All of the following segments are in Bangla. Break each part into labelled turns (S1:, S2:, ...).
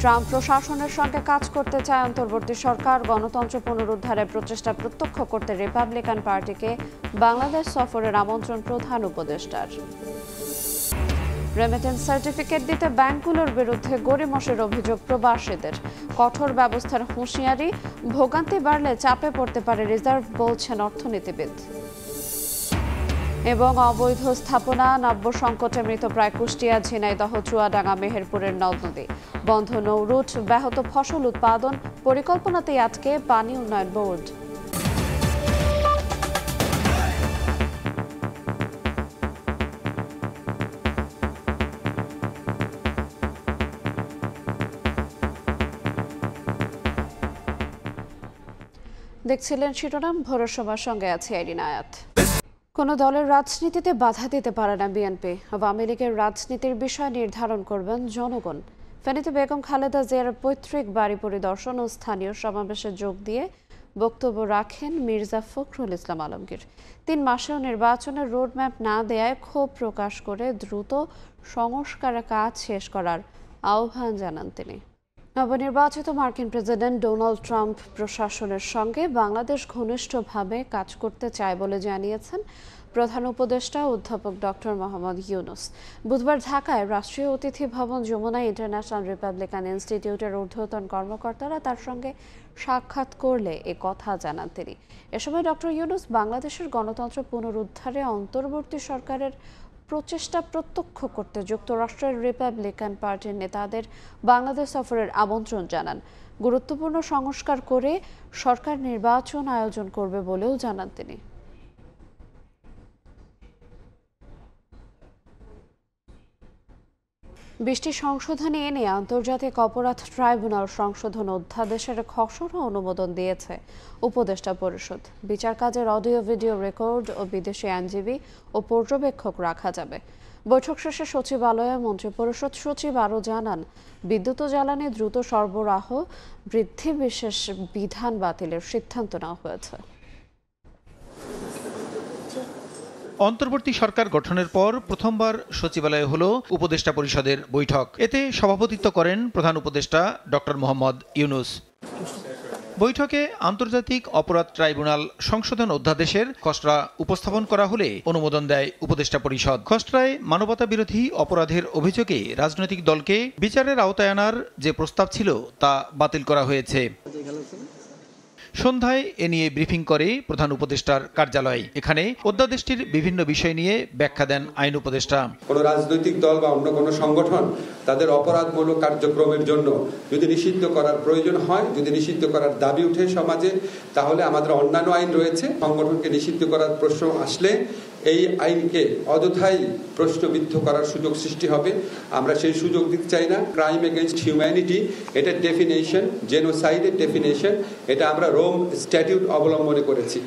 S1: ট্রাম্প প্রশাসনের সঙ্গে কাজ করতে চায় অন্তর্বর্তী সরকার। গণতন্ত্র পুনরুদ্ধারের প্রচেষ্টা প্রত্যক্ষ করতে রিপাবলিকান পার্টিকে বাংলাদেশ সফরের আমন্ত্রণ প্রধান উপদেষ্টার। রেমিটেন্স সার্টিফিকেট দিতে ব্যাংকগুলোর বিরুদ্ধে গড়িমসির অভিযোগ প্রবাসীদের। কঠোর ব্যবস্থার হুঁশিয়ারি, ভোগান্তি বাড়লে চাপে পড়তে পারে রিজার্ভ, বলছেন অর্থনীতিবিদ। এবং অবৈধ স্থাপনা, নাব্য সংকটে মৃতপ্রায় কুষ্টিয়া, ঝিনাইদহ, চুয়াডাঙ্গা, মেহেরপুরের নদ নদী। বন্ধ নৌরুট, ব্যাহত ফসল উৎপাদন, পরিকল্পনাতেই আটকে পানি উন্নয়ন বোর্ড। দেখছিলেন শিরোনাম, ভোরের সময়ের সঙ্গে আছে আইরিন আয়াত। কোন দলের রাজনীতিতে বাধা দিতে পারে না বিএনপি। আওয়ামী লীগের রাজনীতির বিষয় নির্ধারণ করবেন জনগণ। ফেনীতে বেগম খালেদা জিয়ার পৈতৃক বাড়ি পরিদর্শন ও স্থানীয় সমাবেশে যোগ দিয়ে বক্তব্য রাখেন মির্জা ফখরুল ইসলাম আলমগীর। 3 মাসেও নির্বাচনের রোডম্যাপ না দেয়ায় ক্ষোভ প্রকাশ করে দ্রুত সংস্কারের কাজ শেষ করার আহ্বান জানান তিনি। নবনির্বাচিত মার্কিন প্রেসিডেন্ট ডোনাল্ড ট্রাম্প প্রশাসনের সঙ্গে বাংলাদেশ ঘনিষ্ঠভাবে কাজ করতে চায় বলে জানিয়েছেন প্রধান উপদেষ্টা অধ্যাপক ডক্টর মোহাম্মদ ইউনুস। বুধবার ঢাকায় রাষ্ট্রীয় অতিথি ভবন যমুনায় ইন্টারন্যাশনাল রিপাবলিকান ইনস্টিটিউটের ঊর্ধ্বতন কর্মকর্তারা তার সঙ্গে সাক্ষাৎ করলে এ কথা জানান তিনি। এ সময় ডক্টর ইউনুস বাংলাদেশের গণতন্ত্র পুনরুদ্ধারে অন্তর্বর্তী সরকারের প্রচেষ্টা প্রত্যক্ষ করতে যুক্তরাষ্ট্রের রিপাবলিকান পার্টির নেতাদের বাংলাদেশ সফরের আমন্ত্রণ জানান। গুরুত্বপূর্ণ সংস্কার করে সরকার নির্বাচন আয়োজন করবে বলেও জানান তিনি। বৃষ্টি সংশোধনী এনে আন্তর্জাতিক অপরাধ ট্রাইব্যুনাল সংশোধন অধ্যাদেশের খসড়া অনুমোদন দিয়েছে উপদেষ্টা পরিষদ। বিচার কাজের অডিও ভিডিও রেকর্ড ও বিদেশি আইনজীবী ও পর্যবেক্ষক রাখা যাবে। বৈঠক শেষে সচিবালয়ে মন্ত্রিপরিষদ সচিব আরও জানান, বিদ্যুৎ ও জ্বালানি দ্রুত সরবরাহ বৃদ্ধি বিশেষ বিধান বাতিলের সিদ্ধান্ত নেওয়া হয়েছে।
S2: অন্তর্বর্তী সরকার গঠনের পর প্রথমবার সচিবালয়ে হলো উপদেষ্টা পরিষদের বৈঠক। এতে সভাপতিত্ব করেন প্রধান উপদেষ্টা ডক্টর মোহাম্মদ ইউনুস। বৈঠকে আন্তর্জাতিক অপরাধ ট্রাইব্যুনাল সংশোধন অধ্যাদেশের খসড়া উপস্থাপন করা হলে অনুমোদন দেয় উপদেষ্টা পরিষদ। খসড়ায় মানবতা বিরোধী অপরাধের অভিযোগে রাজনৈতিক দলকে বিচারের আওতায় আনার যে প্রস্তাব ছিল তা বাতিল করা হয়েছে। সন্ধ্যায় এ নিয়ে ব্রিফিং করে প্রধান উপদেষ্টার কার্যালয়। এখানে অধ্যাদেশটির বিভিন্ন বিষয় নিয়ে ব্যাখ্যা দেন আইন উপদেষ্টা।
S3: কোন রাজনৈতিক দল বা অন্য কোনো সংগঠন তাদের অপরাধমূলক কার্যক্রমের জন্য যদি নিষিদ্ধ করার প্রয়োজন হয়, যদি নিষিদ্ধ করার দাবি উঠে সমাজে, তাহলে আমাদের অন্যান্য আইন রয়েছে। সংগঠনকে নিষিদ্ধ করার প্রশ্ন আসলে এই আইনকে অযথাই প্রশ্নবিদ্ধ করার সুযোগ সৃষ্টি হবে। আমরা সেই সুযোগ দিতে চাই না। ক্রাইম এগেইনস্ট হিউম্যানিটি, এটা ডেফিনেশন, জেনোসাইডের ডেফিনেশন, এটা আমরা রোম স্ট্যাটিউট অবলম্বনে করেছি,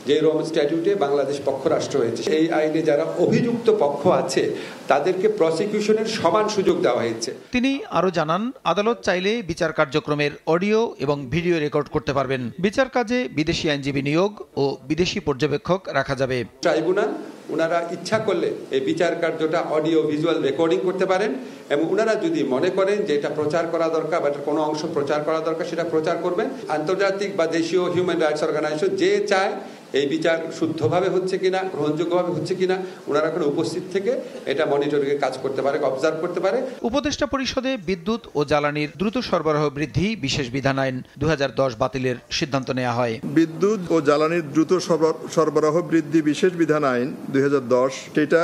S3: যে রোম স্ট্যাটিউটে বাংলাদেশ পক্ষ রাষ্ট্র হয়েছে। এই আইনে যারা অভিযুক্ত পক্ষ আছে তাদেরকে প্রসিকিউশনের সমান সুযোগ দেওয়া হয়েছে।
S2: তিনি আরো জানান, আদালত চাইলে বিচার কার্যক্রমের অডিও এবং ভিডিও রেকর্ড করতে পারবেন। বিচার কাজে বিদেশি আইনজীবী নিয়োগ ও বিদেশি পর্যবেক্ষক রাখা যাবে।
S3: ট্রাইব্যুনাল ওনারা ইচ্ছা করলে এই বিচার কার্যটা অডিও ভিজুয়াল রেকর্ডিং করতে পারেন, এবং ওনারা যদি মনে করেন যে এটা প্রচার করা দরকার বা কোনো অংশ প্রচার করা দরকার, সেটা প্রচার করবেন। আন্তর্জাতিক বা দেশীয় হিউম্যান রাইটস অর্গানাইজেশন যে চায় এই বিচার শুদ্ধভাবে হচ্ছে কিনা, গ্রহণযোগ্যভাবে হচ্ছে কিনা, ওনারা কোনো উপস্থিত থেকে এটা মনিটরিং এর কাজ করতে পারে, অবজার্ভ করতে পারে।
S2: উপদেষ্টা পরিষদে বিদ্যুৎ ও জ্বালানির দ্রুত সরবরাহ বৃদ্ধি বিশেষ বিধান আইন 2010 বাতিলের সিদ্ধান্ত নেওয়া হয়।
S4: বিদ্যুৎ ও জ্বালানির দ্রুত সরবরাহ বৃদ্ধি বিশেষ বিধান আইন 2010 সেটা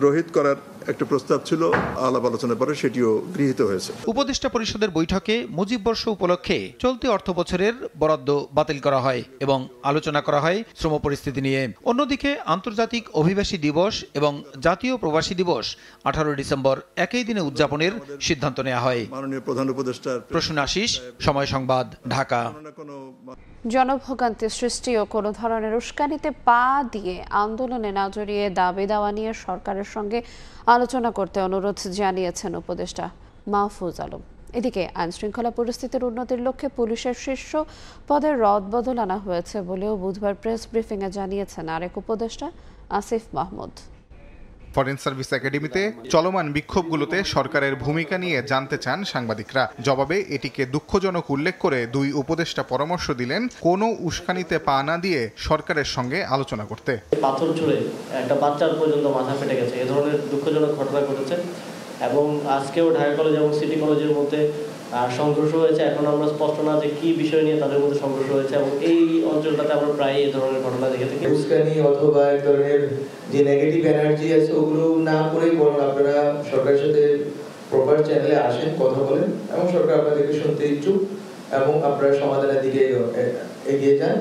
S4: রহিত করার একটা প্রস্তাব ছিল, আলাপ আলোচনার পরে সেটিও গৃহীত হয়েছে।
S2: উপদেষ্টা পরিষদের বৈঠকে মুজিব বর্ষ উপলক্ষে চলতি অর্থ বছরের বরাদ্দ বাতিল করা হয় এবং আলোচনা করা হয় শ্রম পরিস্থিতি নিয়ে। অন্যদিকে আন্তর্জাতিক অভিবাসী দিবস এবং জাতীয় প্রবাসী দিবস 18 ডিসেম্বর একই দিনে উদযাপনের সিদ্ধান্ত নেওয়া হয়।
S4: মাননীয় প্রধান উপদেষ্টার
S2: প্রসূন আশিস, সময় সংবাদ, ঢাকা।
S1: জনভোগান্তি সৃষ্টি ও কোনো ধরনের উস্কানিতে পা দিয়ে আন্দোলনে না জড়িয়ে দাবি দেওয়া নিয়ে সরকারের সঙ্গে আলোচনা করতে অনুরোধ জানিয়েছেন উপদেষ্টা মাহফুজ আলম। এদিকে আইনশৃঙ্খলা পরিস্থিতির উন্নতির লক্ষ্যে পুলিশের শীর্ষ পদের রদবদল আনা হয়েছে বলেও বুধবার প্রেস ব্রিফিংয়ে জানিয়েছেন আরেক উপদেষ্টা আসিফ মাহমুদ।
S5: ফরেন সার্ভিস একাডেমিতে চলমান বিক্ষোভগুলোতে সরকারের ভূমিকা নিয়ে জানতে চান সাংবাদিকরা। জবাবে এটিকে দুঃখজনক উল্লেখ করে দুই উপদেষ্টা পরামর্শ দিলেন কোনো উস্কানিতে পা না দিয়ে সরকারের সঙ্গে আলোচনা করতে।
S6: পাথর ছুঁড়ে একটা বাচ্চার পর্যন্ত মাথা ফেটে গেছে, এ ধরনের দুঃখজনক ঘটনা ঘটেছে এবং আজকেও ঢাকা কলেজ এবং সিটি কলেজের মধ্যে সংঘর্ষ হয়েছে। এখন আমরা স্পষ্ট না যে কি বিষয় নিয়ে তাদের মধ্যে সংঘর্ষ হয়েছে এবং এই অঞ্চলটাতে আমরা প্রায় এই ধরনের ঘটনা দেখে থাকি।
S7: উস্কানি অথবা এক ধরনের যে নেগেটিভ এনার্জি আছে ওগুলো না করে বরং আপনারা সরকারের সাথে প্রপার চ্যানেলে আসেন, কথা বলেন এবং সরকার আপনাদেরকে শুনতে ইচ্ছুক এবং আপনারা সমাধানের দিকে এগিয়ে যান।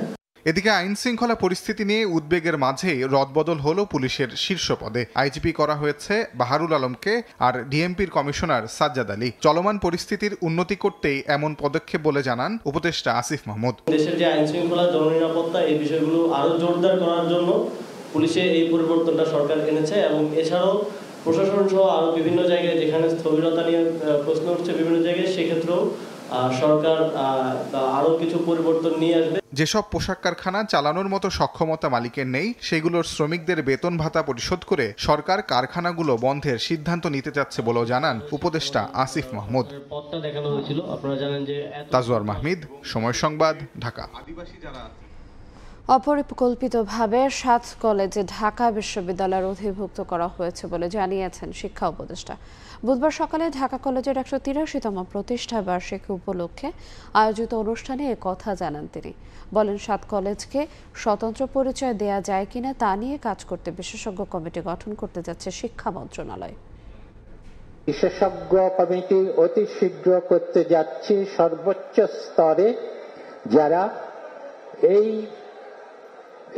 S5: এদিকে আইন শৃঙ্খলা পরিস্থিতি নিয়ে উদ্বেগের মাঝেই রদবদল হলো পুলিশের শীর্ষ পদে। আইজিপি করা হয়েছে বাহারুল আলমকে আর ডিএমপির কমিশনার সাজ্জাদ আলী। চলমান পরিস্থিতির উন্নতি করতেই এমন পদক্ষেপ বলে জানান উপদেষ্টা আসিফ মাহমুদ।
S6: দেশের যে আইন শৃঙ্খলা, জননিরাপত্তা এই বিষয়গুলো আরো জোরদার করার জন্য পুলিশে এই পরিবর্তনটা সরকার এনেছে এবং এছাড়াও প্রশাসন সহ আরো বিভিন্ন জায়গায় যেখানে স্থবিরতা নিয়ে প্রশ্ন উঠছে বিভিন্ন জায়গায়, সেক্ষেত্রেও সরকার আরো কিছু পরিবর্তন নিয়ে আসবে।
S5: যেসব পোশাক কারখানা চালানোর মতো সক্ষমতা মালিকের নেই সেগুলোর শ্রমিকদের বেতন ভাতা পরিশোধ করে সরকার কারখানাগুলো বন্ধের সিদ্ধান্ত নিতে যাচ্ছে বলেও জানান উপদেষ্টা আসিফ মাহমুদ। তাজওয়ার মাহমিদ, সময় সংবাদ, ঢাকা।
S1: অপরিকল্পিতভাবে ৭ কলেজে ঢাকা বিশ্ববিদ্যালয়ের অধিভুক্ত করা হয়েছে বলে জানিয়েছেন শিক্ষা উপদেষ্টা। বুধবার সকালে ঢাকা কলেজের ১৮৩তম প্রতিষ্ঠা বার্ষিকী উপলক্ষে আয়োজিত অনুষ্ঠানে এ কথা জানান তিনি। বলেন ৭ কলেজকে স্বতন্ত্র পরিচয় দেয়া যায় কিনা তা নিয়ে কাজ করতে বিশেষজ্ঞ কমিটি গঠন করতে যাচ্ছে শিক্ষা মন্ত্রণালয়।
S8: বিশেষজ্ঞ কমিটি অতি শীঘ্র করতে যাচ্ছে সর্বোচ্চ স্তরে, যারা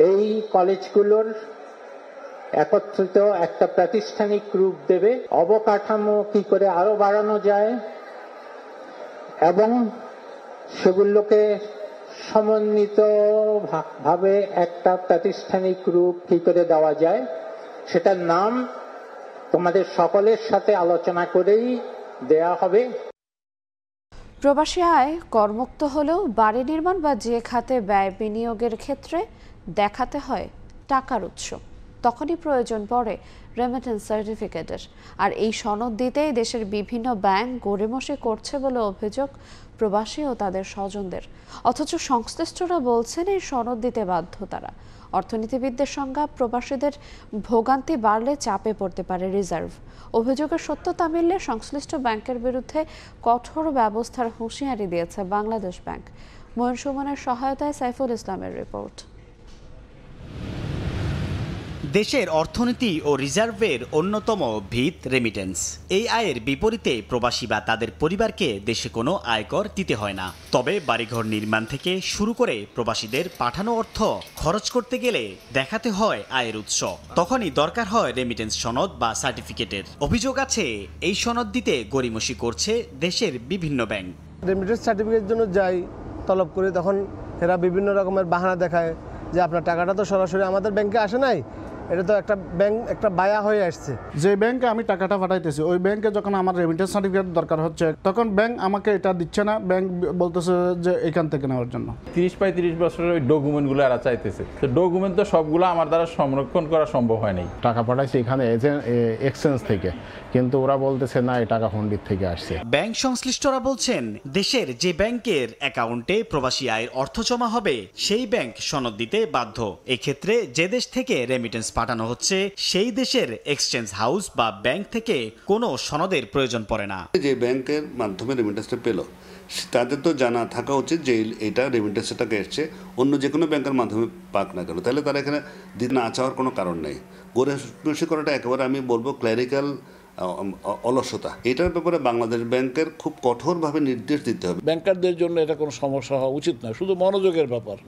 S8: এই কলেজগুলোর একত্রিত একটা প্রাতিষ্ঠানিক রূপ দেবে, অবকাঠামো কি করে আরো বাড়ানো যায় এবং সেগুলোকে সমন্বিত ভাবে একটা প্রাতিষ্ঠানিক রূপ কি করে দেওয়া যায়, সেটার নাম তোমাদের সকলের সাথে আলোচনা করেই দেয়া হবে।
S1: প্রবাসী আয় করমুক্ত হলেও বাড়ি নির্মাণ বা যে খাতে ব্যয় বিনিয়োগের ক্ষেত্রে দেখাতে হয় টাকার উৎস, তখনই প্রয়োজন পড়ে রেমিটেন্স সার্টিফিকেটের। আর এই সনদ দিতেই দেশের বিভিন্ন ব্যাংক গড়িমসি করছে বলে অভিযোগ প্রবাসী ও তাদের স্বজনদের। অথচ সংশ্লিষ্টরা বলছেন এই সনদ দিতে বাধ্য তারা। অর্থনীতিবিদদের সংজ্ঞা, প্রবাসীদের ভোগান্তি বাড়লে চাপে পড়তে পারে রিজার্ভ। অভিযোগের সত্যতা মিললে সংশ্লিষ্ট ব্যাংকের বিরুদ্ধে কঠোর ব্যবস্থার হুঁশিয়ারি দিয়েছে বাংলাদেশ ব্যাংক। ময়ূর সুমনের সহায়তায় সাইফুল ইসলামের রিপোর্ট।
S9: দেশের অর্থনীতি ও রিজার্ভের অন্যতম ভিত রেমিটেন্স। এই আয়ের বিপরীতে প্রবাসী বা তাদের পরিবারকে দেশে কোনো আয়কর দিতে হয় না। তবে বাড়িঘর নির্মাণ থেকে শুরু করে প্রবাসীদের পাঠানো অর্থ খরচ করতে গেলে দেখাতে হয় আয়ের উৎস। তখনই দরকার হয় রেমিটেন্স সনদ বা সার্টিফিকেটের। অভিযোগ আছে এই সনদ দিতে গড়িমসি করছে দেশের বিভিন্ন ব্যাংক।
S10: রেমিটেন্স সার্টিফিকেটের জন্য যাই তলব করে, তখন এরা বিভিন্ন রকমের বাহানা দেখায় যে আপনার টাকাটা তো সরাসরি আমাদের ব্যাংকে আসে নাই, এটা তো একটা ব্যাংক একটা বায়া হয়ে আসছে।
S11: যে ব্যাংকে আমি টাকাটা পাঠাইতেছি ওই ব্যাংকে যখন আমার রেমিটেন্স সার্টিফিকেট দরকার হচ্ছে তখন ব্যাংক আমাকে এটা দিচ্ছে না, ব্যাংক বলতেছে যে এখান থেকে নেওয়ার জন্য।
S12: 30-35 বছরের ওই ডকুমেন্টগুলো এরা চাইতেছে, তো ডকুমেন্ট তো সবগুলো আমার দ্বারা সংরক্ষণ করা সম্ভব হয় নাই।
S13: টাকা পাঠাইছে এখানে এক্সচেঞ্জ থেকে, কিন্তু ওরা বলতেছে না এই টাকা ফন্ডিত থেকে আসছে।
S9: ব্যাংক সংশ্লিষ্টরা বলছেন দেশের যে ব্যাংকের অ্যাকাউন্টে প্রবাসী আয়ের অর্থ জমা হবে সেই ব্যাংক সনদ দিতে বাধ্য। এক্ষেত্রে যে দেশ থেকে রেমিটেন্স পাঠানো হচ্ছে সেই দেশের এক্সচেঞ্জ হাউস বা ব্যাংক থেকে কোনো সনদের প্রয়োজন পড়ে না।
S14: যে ব্যাংকের মাধ্যমে রেমিটেন্সটা পেল তাদের তো জানা থাকা উচিত যে এটা রেমিটেন্সের টাকা এসছে, অন্য যে কোনো ব্যাংকের মাধ্যমে পাক না কেন, তাহলে তারা এখানে দিতে না চাওয়ার কোনো কারণ নেই। গড়িমসি করাটা একেবারে আমি বলবো ক্ল্যারিক্যাল অলসতা। এটার ব্যাপারে বাংলাদেশ ব্যাংকের খুব কঠোরভাবে নির্দেশ দিতে হবে।
S15: ব্যাংকারদের জন্য এটা কোনো সমস্যা হওয়া উচিত না, শুধু মনোযোগের ব্যাপার।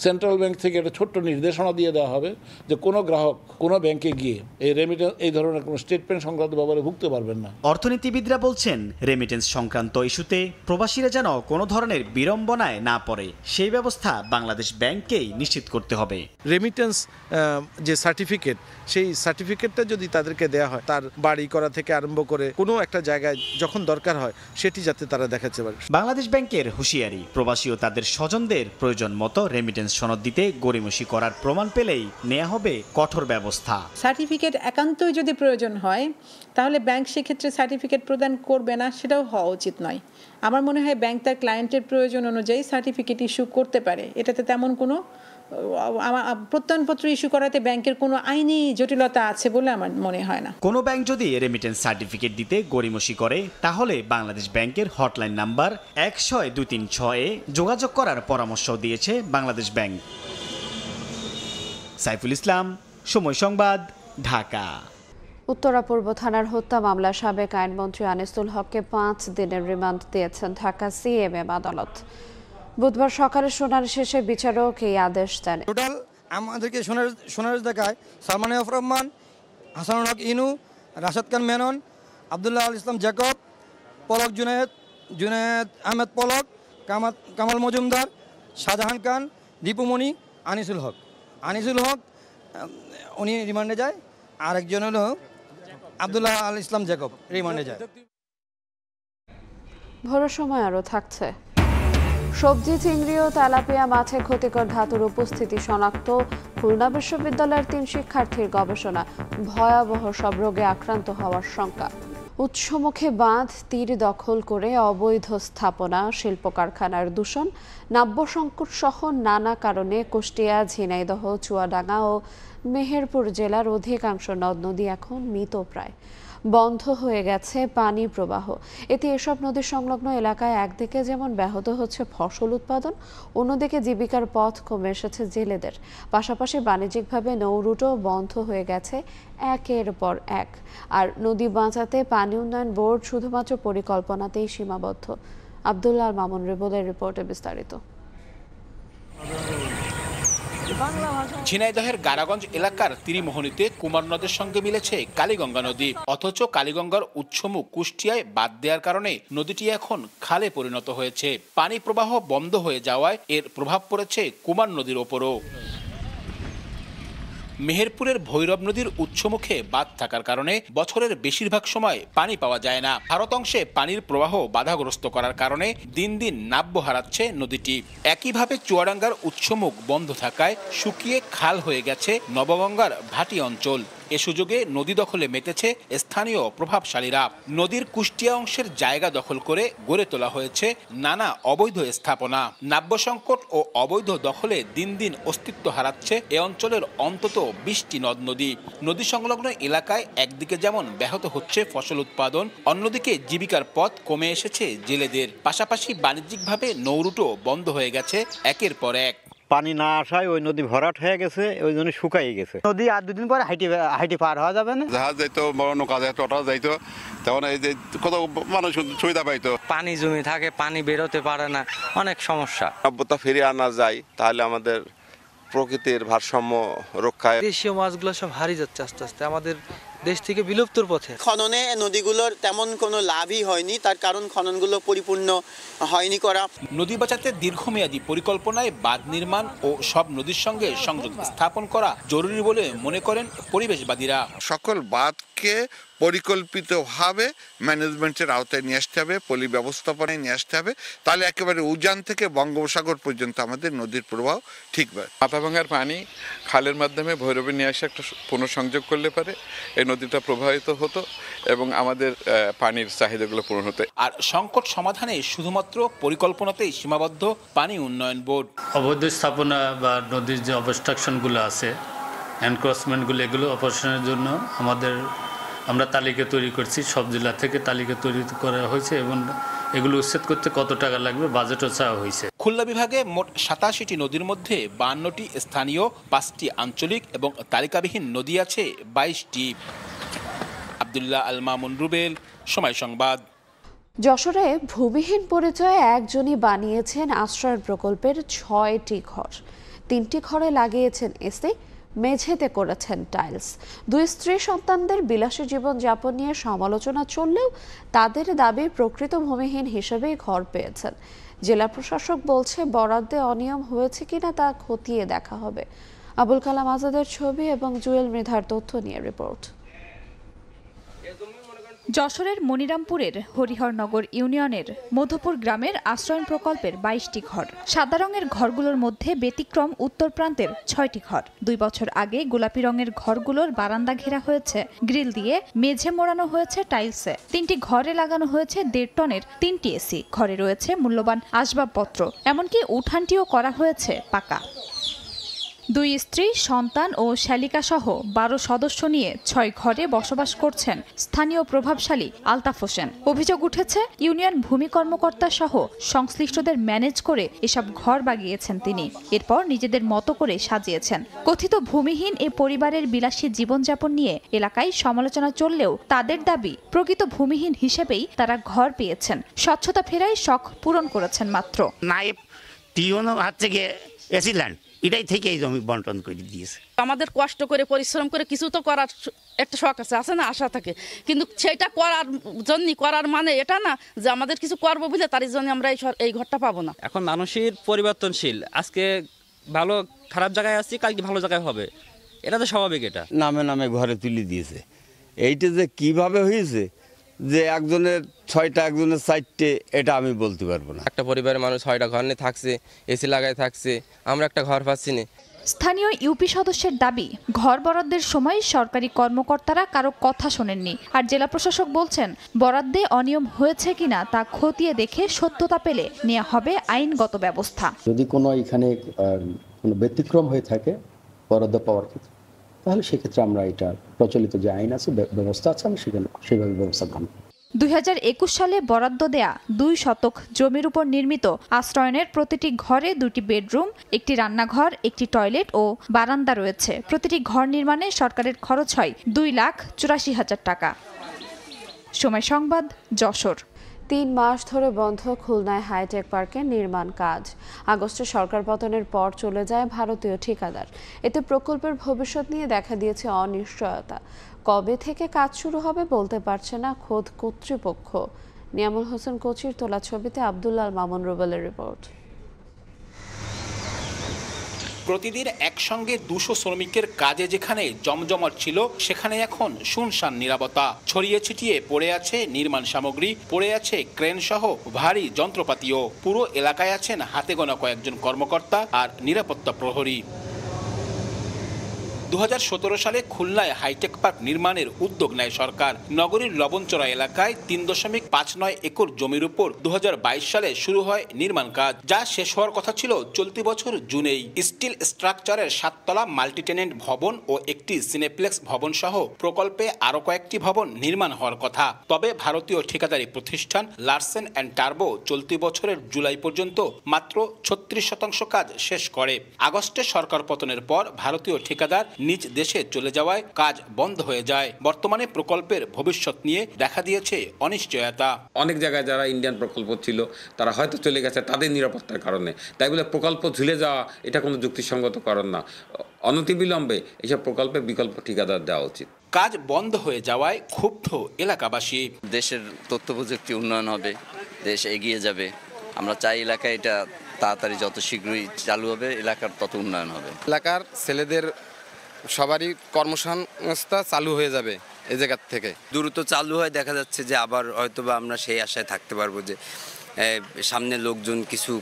S15: সেন্ট্রাল ব্যাংক থেকে একটা ছোট্ট নির্দেশনা দিয়ে দেওয়া হবে যে কোনো গ্রাহক কোনো ব্যাংকে গিয়ে এই রেমিটেন্স এই ধরনের কোনো স্টেটমেন্ট সংক্রান্ত ব্যাপারে ভুগতে পারবেন না।
S9: অর্থনীতিবিদরা বলছেন রেমিটেন্স সংক্রান্ত ইস্যুতে প্রবাসীরা যেন কোনো ধরনের বিড়ম্বনায় না পড়ে সেই ব্যবস্থা বাংলাদেশ ব্যাংককেই নিশ্চিত করতে হবে।
S16: রেমিটেন্স যে সার্টিফিকেট, সেই সার্টিফিকেটটা যদি তাদেরকে দেওয়া হয়, তার বাড়ি করা থেকে আরম্ভ করে কোনো একটা জায়গায় যখন দরকার হয় সেটি যাতে তারা দেখাতে পারে।
S9: বাংলাদেশ ব্যাংকের হুঁশিয়ারি, প্রবাসী ও তাদের স্বজনদের প্রয়োজন মতো রেমিটেন্স রেমিটেন্স সনদ দিতে গড়িমসি করার প্রমাণ পেলেই নেওয়া হবে কঠোর ব্যবস্থা।
S17: সার্টিফিকেট একান্তই যদি প্রয়োজন হয় তাহলে ব্যাংক সেক্ষেত্রে সার্টিফিকেট প্রদান করবে না, সেটাও হওয়া উচিত নয়। আমার মনে হয় ব্যাংক তার ক্লায়েন্টের প্রয়োজন অনুযায়ী সার্টিফিকেট ইস্যু করতে পারে। এটাতে তেমন কোনো প্রত্যয়নপত্র ইস্যু করাতে ব্যাংকের কোনো আইনি জটিলতা আছে বলে আমার মনে হয় না।
S9: কোনো ব্যাংক যদি রেমিটেন্স সার্টিফিকেট দিতে গড়িমসি করে তাহলে বাংলাদেশ ব্যাংকের হটলাইন নাম্বার 16236-এ যোগাযোগ করার পরামর্শ দিয়েছে বাংলাদেশ ব্যাংক। সাইফুল ইসলাম, সময় সংবাদ, ঢাকা।
S1: উত্তরা পূর্ব থানার হত্যা মামলা সাবেক আইনমন্ত্রী আনিসুল হককে 5 দিনের রিমান্ড দিয়েছেন ঢাকা সিএমএম আদালত। বুধবার সকালে শুনানি শেষে বিচারক এই আদেশ দেন।
S18: টোটাল আমাদেরকে শুনানি দেখায় সালমান এফ রহমান, হাসানুল হক ইনু, রাশেদ খান মেনন, আবদুল্লাহ আল ইসলাম জ্যাকব, পলক জুনেদ আহমেদ পলক, কামাল মজুমদার, শাহজাহান খান, দীপুমণি, আনিসুল হক উনি রিমান্ডে যায়। আর একজন হলো আবদুল্লাহ আল ইসলাম জ্যাকব রিমান্ডে যায়।
S1: ভোরের সময় আরও থাকছে। সবজি, চিংড়ি ও তেলাপিয়া মাছে ক্ষতিকর ধাতুর উপস্থিতি শনাক্ত। খুলনা বিশ্ববিদ্যালয়ের 3 শিক্ষার্থীর গবেষণা। ভয়াবহ সব রোগে আক্রান্ত হওয়ার শঙ্কা। উৎসমুখে বাঁধ, তীর দখল করে অবৈধ স্থাপনা, শিল্প কারখানার দূষণ, নাব্য সংকট সহ নানা কারণে কুষ্টিয়া, ঝিনাইদহ, চুয়াডাঙ্গা ও মেহেরপুর জেলার অধিকাংশ নদ নদী এখন মৃতপ্রায়। বন্ধ হয়ে গেছে পানি প্রবাহ। এতে এসব নদী সংলগ্ন এলাকায় একদিকে যেমন ব্যাহত হচ্ছে ফসল উৎপাদন, অন্যদিকে জীবিকার পথ কমে এসেছে জেলেদের। পাশাপাশি বাণিজ্যিকভাবে নৌরুটও বন্ধ হয়ে গেছে একের পর এক। আর নদী বাঁচাতে পানি উন্নয়ন বোর্ড শুধুমাত্র পরিকল্পনাতেই সীমাবদ্ধ। আব্দুল্লাহ মামুন রিপোর্টের রিপোর্টে বিস্তারিত।
S19: ঝিনাইদহের গারাগঞ্জ এলাকার ত্রিমোহনীতে কুমার নদের সঙ্গে মিলেছে কালীগঙ্গা নদী, অথচ কালীগঙ্গার উৎসমুখ কুষ্টিয়ায় বাদ দেওয়ার কারণে নদীটি এখন খালে পরিণত হয়েছে। পানি প্রবাহ বন্ধ হয়ে যাওয়ায় এর প্রভাব পড়েছে কুমার নদীর ওপরও। মেহেরপুরের ভৈরব নদীর উৎসমুখে বাঁধ থাকার কারণে বছরের বেশিরভাগ সময় পানি পাওয়া যায় না। ভারত অংশে পানির প্রবাহ বাধাগ্রস্ত করার কারণে দিন দিন নাব্য হারাচ্ছে নদীটি। একইভাবে চুয়াডাঙ্গার উৎসমুখ বন্ধ থাকায় শুকিয়ে খাল হয়ে গেছে নবগঙ্গার ভাটি অঞ্চল। এ সুযোগে নদী দখলে মেতেছে স্থানীয় প্রভাবশালীরা। নদীর কুষ্টিয়া অংশের জায়গা দখল করে গড়ে তোলা হয়েছে নানা অবৈধ স্থাপনা। নাব্য সংকট ও অবৈধ দখলে দিন দিন অস্তিত্ব হারাচ্ছে এ অঞ্চলের অন্তত 20টি নদ নদী। নদী সংলগ্ন এলাকায় একদিকে যেমন ব্যাহত হচ্ছে ফসল উৎপাদন, অন্যদিকে জীবিকার পথ কমে এসেছে জেলেদের। পাশাপাশি বাণিজ্যিকভাবে নৌরুটও বন্ধ হয়ে গেছে একের পর এক।
S20: পানি না আসায় ওই নদী ভরাট হয়ে গেছে, ওই জন্য শুকাই গেছে নদী। আর 2 দিন পরে হাইটি পার হওয়া যাবে না।
S21: জাহাজ যাইতো, বড় নৌকা যাইতো, টোটাল যাইতো, তেমন এই যে কত মানুষ সুবিধা পাইতো।
S22: পানি জমি থাকে, পানি বেরোতে পারে না, অনেক সমস্যা।
S23: নাব্যতা ফিরিয়ে আনা যায় তাহলে আমাদের প্রকৃতির ভারসাম্য রক্ষায়।
S22: দেশীয় মাছগুলো সব হারিয়ে যাচ্ছে আস্তে আস্তে, আমাদের দেশ থেকে বিলুপ্তর পথে।
S24: খননে নদীগুলোর তেমন কোনো লাভই হয়নি, তার কারণ খননগুলো পরিপূর্ণ হয়নি করা।
S19: নদী বাঁচাতে দীর্ঘমেয়াদী পরিকল্পনায় বাঁধ নির্মাণ ও সব নদীর সঙ্গে সংযোগ স্থাপন করা জরুরি বলে মনে করেন পরিবেশবাদীরা।
S25: সকল বাঁধকে পরিকল্পিতভাবে ম্যানেজমেন্টের আওতায় নিয়ে আসতে হবে, পলি ব্যবস্থাপনায় নিয়ে আসতে হবে, তাহলে একেবারে উজান থেকে বঙ্গোপসাগর পর্যন্ত আমাদের নদীর প্রবাহ ঠিক হবে।
S26: মাথাভাঙার পানি খালের মাধ্যমে ভৈরবে নিয়ে আসে একটা পুনঃসংযোগ করলে পারে এই নদীটা প্রবাহিত হতো এবং আমাদের পানির চাহিদাগুলো পূরণ হতো।
S19: আর সংকট সমাধানে শুধুমাত্র পরিকল্পনাতেই সীমাবদ্ধ পানি উন্নয়ন বোর্ড।
S27: অবৈধ স্থাপনা বা নদীর যে অবস্ট্রাকশনগুলো আছে, এনক্রসমেন্টগুলো, এগুলো অপারেশনের জন্য আমরা তালিকা তৈরি করছি। সব জেলা থেকে তালিকা তৈরি করা হয়েছে এবং এগুলো উচ্ছেদ করতে কত টাকা লাগবে বাজেটও চাওয়া হয়েছে।
S19: খুলনা বিভাগে মোট 87টি নদীর মধ্যে 52টি স্থানীয়, 5টি আঞ্চলিক এবং তালিকাবিহীন নদী আছে 22টি। আব্দুল্লাহ আল মামুন রুবেল, সময় সংবাদ।
S1: যশোরে ভূমিহীন পরিচয়ে একজনই বানিয়েছেন আশ্রয় প্রকল্পের 6টি ঘর। 3টি ঘরে লাগিয়েছেন এসি, মেঝেতে করেছেন টাইলস। 2 স্ত্রী সন্তানদের বিলাসী জীবন যাপন নিয়ে সমালোচনা চললেও তাদের দাবি প্রকৃত ভূমিহীন হিসেবেই ঘর পেয়েছেন। জেলা প্রশাসক বলছে বরাদ্দে অনিয়ম হয়েছে কিনা তা খতিয়ে দেখা হবে। আবুল কালাম আজাদের ছবি এবং জুয়েল মৃধার তথ্য নিয়ে রিপোর্ট।
S2: যশোরের মনিরামপুরের হরিহরনগর ইউনিয়নের মধুপুর গ্রামের আশ্রয়ণ প্রকল্পের 22টি ঘর। সাদা রঙের ঘরগুলোর মধ্যে ব্যতিক্রম উত্তর প্রান্তের 6টি ঘর। 2 বছর আগে গোলাপি রঙের ঘরগুলোর বারান্দা ঘেরা হয়েছে গ্রিল দিয়ে, মেঝে মোড়ানো হয়েছে টাইলসে। 3টি ঘরে লাগানো হয়েছে 1.5 টনের 3টি এসি। ঘরে রয়েছে মূল্যবান আসবাবপত্র, এমনকি উঠানটিও করা হয়েছে পাকা। 2 স্ত্রী, সন্তান ও শালিকা সহ 12 সদস্য নিয়ে 6 ঘরে বসবাস করছেন স্থানীয় প্রভাবশালী আলতাফ হোসেন। অভিযোগ উঠেছে ইউনিয়ন ভূমি কর্মকর্তা সহ সংশ্লিষ্টদের ম্যানেজ করে এসব ঘর বাগিয়েছেন তিনি, এরপর নিজেদের মতো করে সাজিয়েছেন। কথিত ভূমিহীন এ পরিবারের বিলাসী জীবনযাপন নিয়ে এলাকায় সমালোচনা চললেও তাদের দাবি প্রকৃত ভূমিহীন হিসেবেই তারা ঘর পেয়েছেন। স্বচ্ছতা ফেরায় শখ পূরণ করেছেন মাত্র।
S3: নাইব টিওনো হাত থেকে এসিল্যান্ড এটাই থেকে এই জমি বন্টন করে দিয়েছে।
S4: আমাদের কষ্ট করে পরিশ্রম করে কিছু তো করার একটা শখ আছে না, আশা থাকে, কিন্তু সেটা করার জন্য করার মানে এটা না যে আমাদের কিছু করবো বলে তার জন্য আমরা এই ঘরটা পাবো না।
S5: এখন মানুষের পরিবর্তনশীল, আজকে ভালো খারাপ জায়গায় আছি, কালকে ভালো জায়গায় হবে, এটা তো স্বাভাবিক। এটা
S6: নামে নামে ঘরে তুলে দিয়েছে। এইটা যে কিভাবে হয়েছে, যে একজনের 6টা একজনের 4টে, এটা আমি বলতে পারবো না।
S5: একটা পরিবারের মানুষ 6টা ঘর নিয়ে থাকছে, এসি লাগায় থাকছে, আমরা একটা ঘর পাচ্ছি না।
S2: স্থানীয় ইউপি সদস্যের দাবি, ঘর বরাদ্দের সময় সরকারি কর্মকর্তারা কারো কথা শোনেননি। আর জেলা প্রশাসক বলছেন, বরাদ্দে অনিয়ম হয়েছে কিনা তা খতিয়ে দেখে সত্যতা পেলে নেওয়া হবে আইনগত ব্যবস্থা।
S7: যদি কোনো এখানে কোনো ব্যতিক্রম হয়ে থাকে বরাদ্দ পাওয়ার ক্ষেত্রে, তাহলে সেক্ষেত্রে আমরা এটা প্রচলিত যে আইন আছে, ব্যবস্থা আছে, আমি সেভাবে ব্যবস্থা গ্রহণ করব।
S2: 2021 সালে বরাদ্দ দেয়া 2 শতক জমির উপর নির্মিত আশ্রয়নের প্রতিটি ঘরে 2টি বেডরুম, 1টি রান্নাঘর, 1টি টয়লেট ও বারান্দা রয়েছে। প্রতিটি ঘর নির্মাণে সরকারের খরচ হয় 2,84,000 টাকা। সময় সংবাদ, যশোর।
S1: 3 মাস ধরে বন্ধ খুলনায় হাইটেক পার্কের নির্মাণ কাজ। আগস্টে সরকার পতনের পর চলে যায় ভারতীয় ঠিকাদার। এতে প্রকল্পের ভবিষ্যৎ নিয়ে দেখা দিয়েছে অনিশ্চয়তা। কবে থেকে কাজ শুরু হবে বলতে পারছে না খোদ কর্তৃপক্ষ। নিয়ামুল হোসেন কোচির তোলা ছবিতে আব্দুল্লাহ মামুন রুবেলের রিপোর্ট।
S19: প্রতিদিন একসঙ্গে 200 শ্রমিকের কাজে যেখানে জমজমাট ছিল, সেখানে এখন শুনশান নীরবতা। ছড়িয়ে ছিটিয়ে পড়ে আছে নির্মাণ সামগ্রী, পড়ে আছে ক্রেন সহ ভারী যন্ত্রপাতিও। পুরো এলাকায় আছেন হাতে গোনা কয়েকজন কর্মকর্তা আর নিরাপত্তা প্রহরী। 2017 সালে খুলনায় হাইটেক পার্ক নির্মাণের উদ্যোগ নেয় সরকার। নগরীর লবণচড়া এলাকায় 3.59 একর জমির উপর 2022 সালে শুরু হয় নির্মাণ কাজ, যা শেষ হওয়ার কথা ছিল চলতি বছর জুনেই। স্টিল স্ট্রাকচারের 7 তলা মাল্টিটেনেন্ট ভবন ও একটি সিনেপ্লেক্স ভবন সহ প্রকল্পে আরও কয়েকটি ভবন নির্মাণ হওয়ার কথা। তবে ভারতীয় ঠিকাদারি প্রতিষ্ঠান লারসেন অ্যান্ড টার্বো চলতি বছরের জুলাই পর্যন্ত মাত্র 36% কাজ শেষ করে। আগস্টে সরকার পতনের পর ভারতীয় ঠিকাদার নিজ দেশে চলে যাওয়ায় কাজ বন্ধ হয়ে যায়। বর্তমানে প্রকল্পের ভবিষ্যৎ নিয়ে দেখা দিয়েছে অনিশ্চয়তা।
S8: অনেক জায়গায় যারা ইন্ডিয়ান প্রকল্প ছিল তারা হয়তো চলে গেছে তাদের নিরাপত্তার কারণে, তাই বলে প্রকল্প ঝুলে যাওয়া এটা কোনো যুক্তিসঙ্গত কারণ না। অনতিবিলম্বে এসব প্রকল্পে বিকল্প ঠিকাদার দেওয়া উচিত।
S19: কাজ বন্ধ হয়ে যাওয়ায় ক্ষুব্ধ এলাকাবাসী।
S28: দেশের তথ্য প্রযুক্তি উন্নয়ন হবে, দেশ এগিয়ে যাবে। আমরা চাই এলাকায় এটা তাড়াতাড়ি যত শীঘ্রই চালু হবে, এলাকার তত উন্নয়ন হবে।
S29: এলাকার ছেলেদের সবারই কর্মসংস্থান চালু হয়ে যাবে এই জায়গার থেকে।
S28: দ্রুত চালু হয়, দেখা যাচ্ছে যে আবার হয়তোবা আমরা সেই আশায় থাকতে পারবো যে সামনে লোকজন কিছু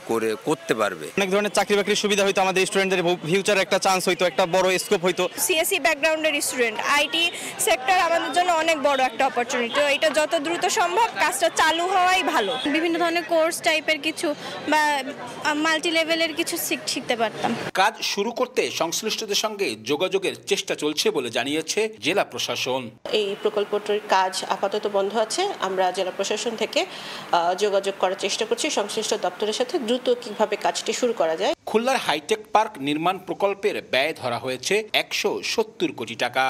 S28: করতে পারবে।
S30: অনেক ধরনের চাকরি বাকরির সুবিধা হইতো, আমাদের স্টুডেন্টদের ফিউচারে একটা চান্স হইতো, একটা বড় স্কোপ হইতো।
S31: সিএসসি ব্যাকগ্রাউন্ডের স্টুডেন্ট, আইটি সেক্টর আমাদের জন্য অনেক বড় একটা অপরচুনিটি। এটা যত দ্রুত সম্ভব কাজটা চালু হওয়াই ভালো। বিভিন্ন ধরনের কোর্স টাইপের কিছু বা মাল্টি লেভেলের কিছু শিখতে পারতাম।
S19: কাজ শুরু করতে সংশ্লিষ্টদের সঙ্গে যোগাযোগের চেষ্টা চলছে বলে জানিয়েছে জেলা প্রশাসন।
S32: এই প্রকল্পটির কাজ আপাতত বন্ধ আছে। আমরা জেলা প্রশাসন থেকে যোগাযোগ করার চেষ্টা করছি সংশ্লিষ্ট দপ্তরের সাথে, দ্রুত কিভাবে কাজটি শুরু করা যায়।
S19: খুলনার হাইটেক পার্ক নির্মাণ প্রকল্পের ব্যয় ধরা হয়েছে 170 কোটি টাকা।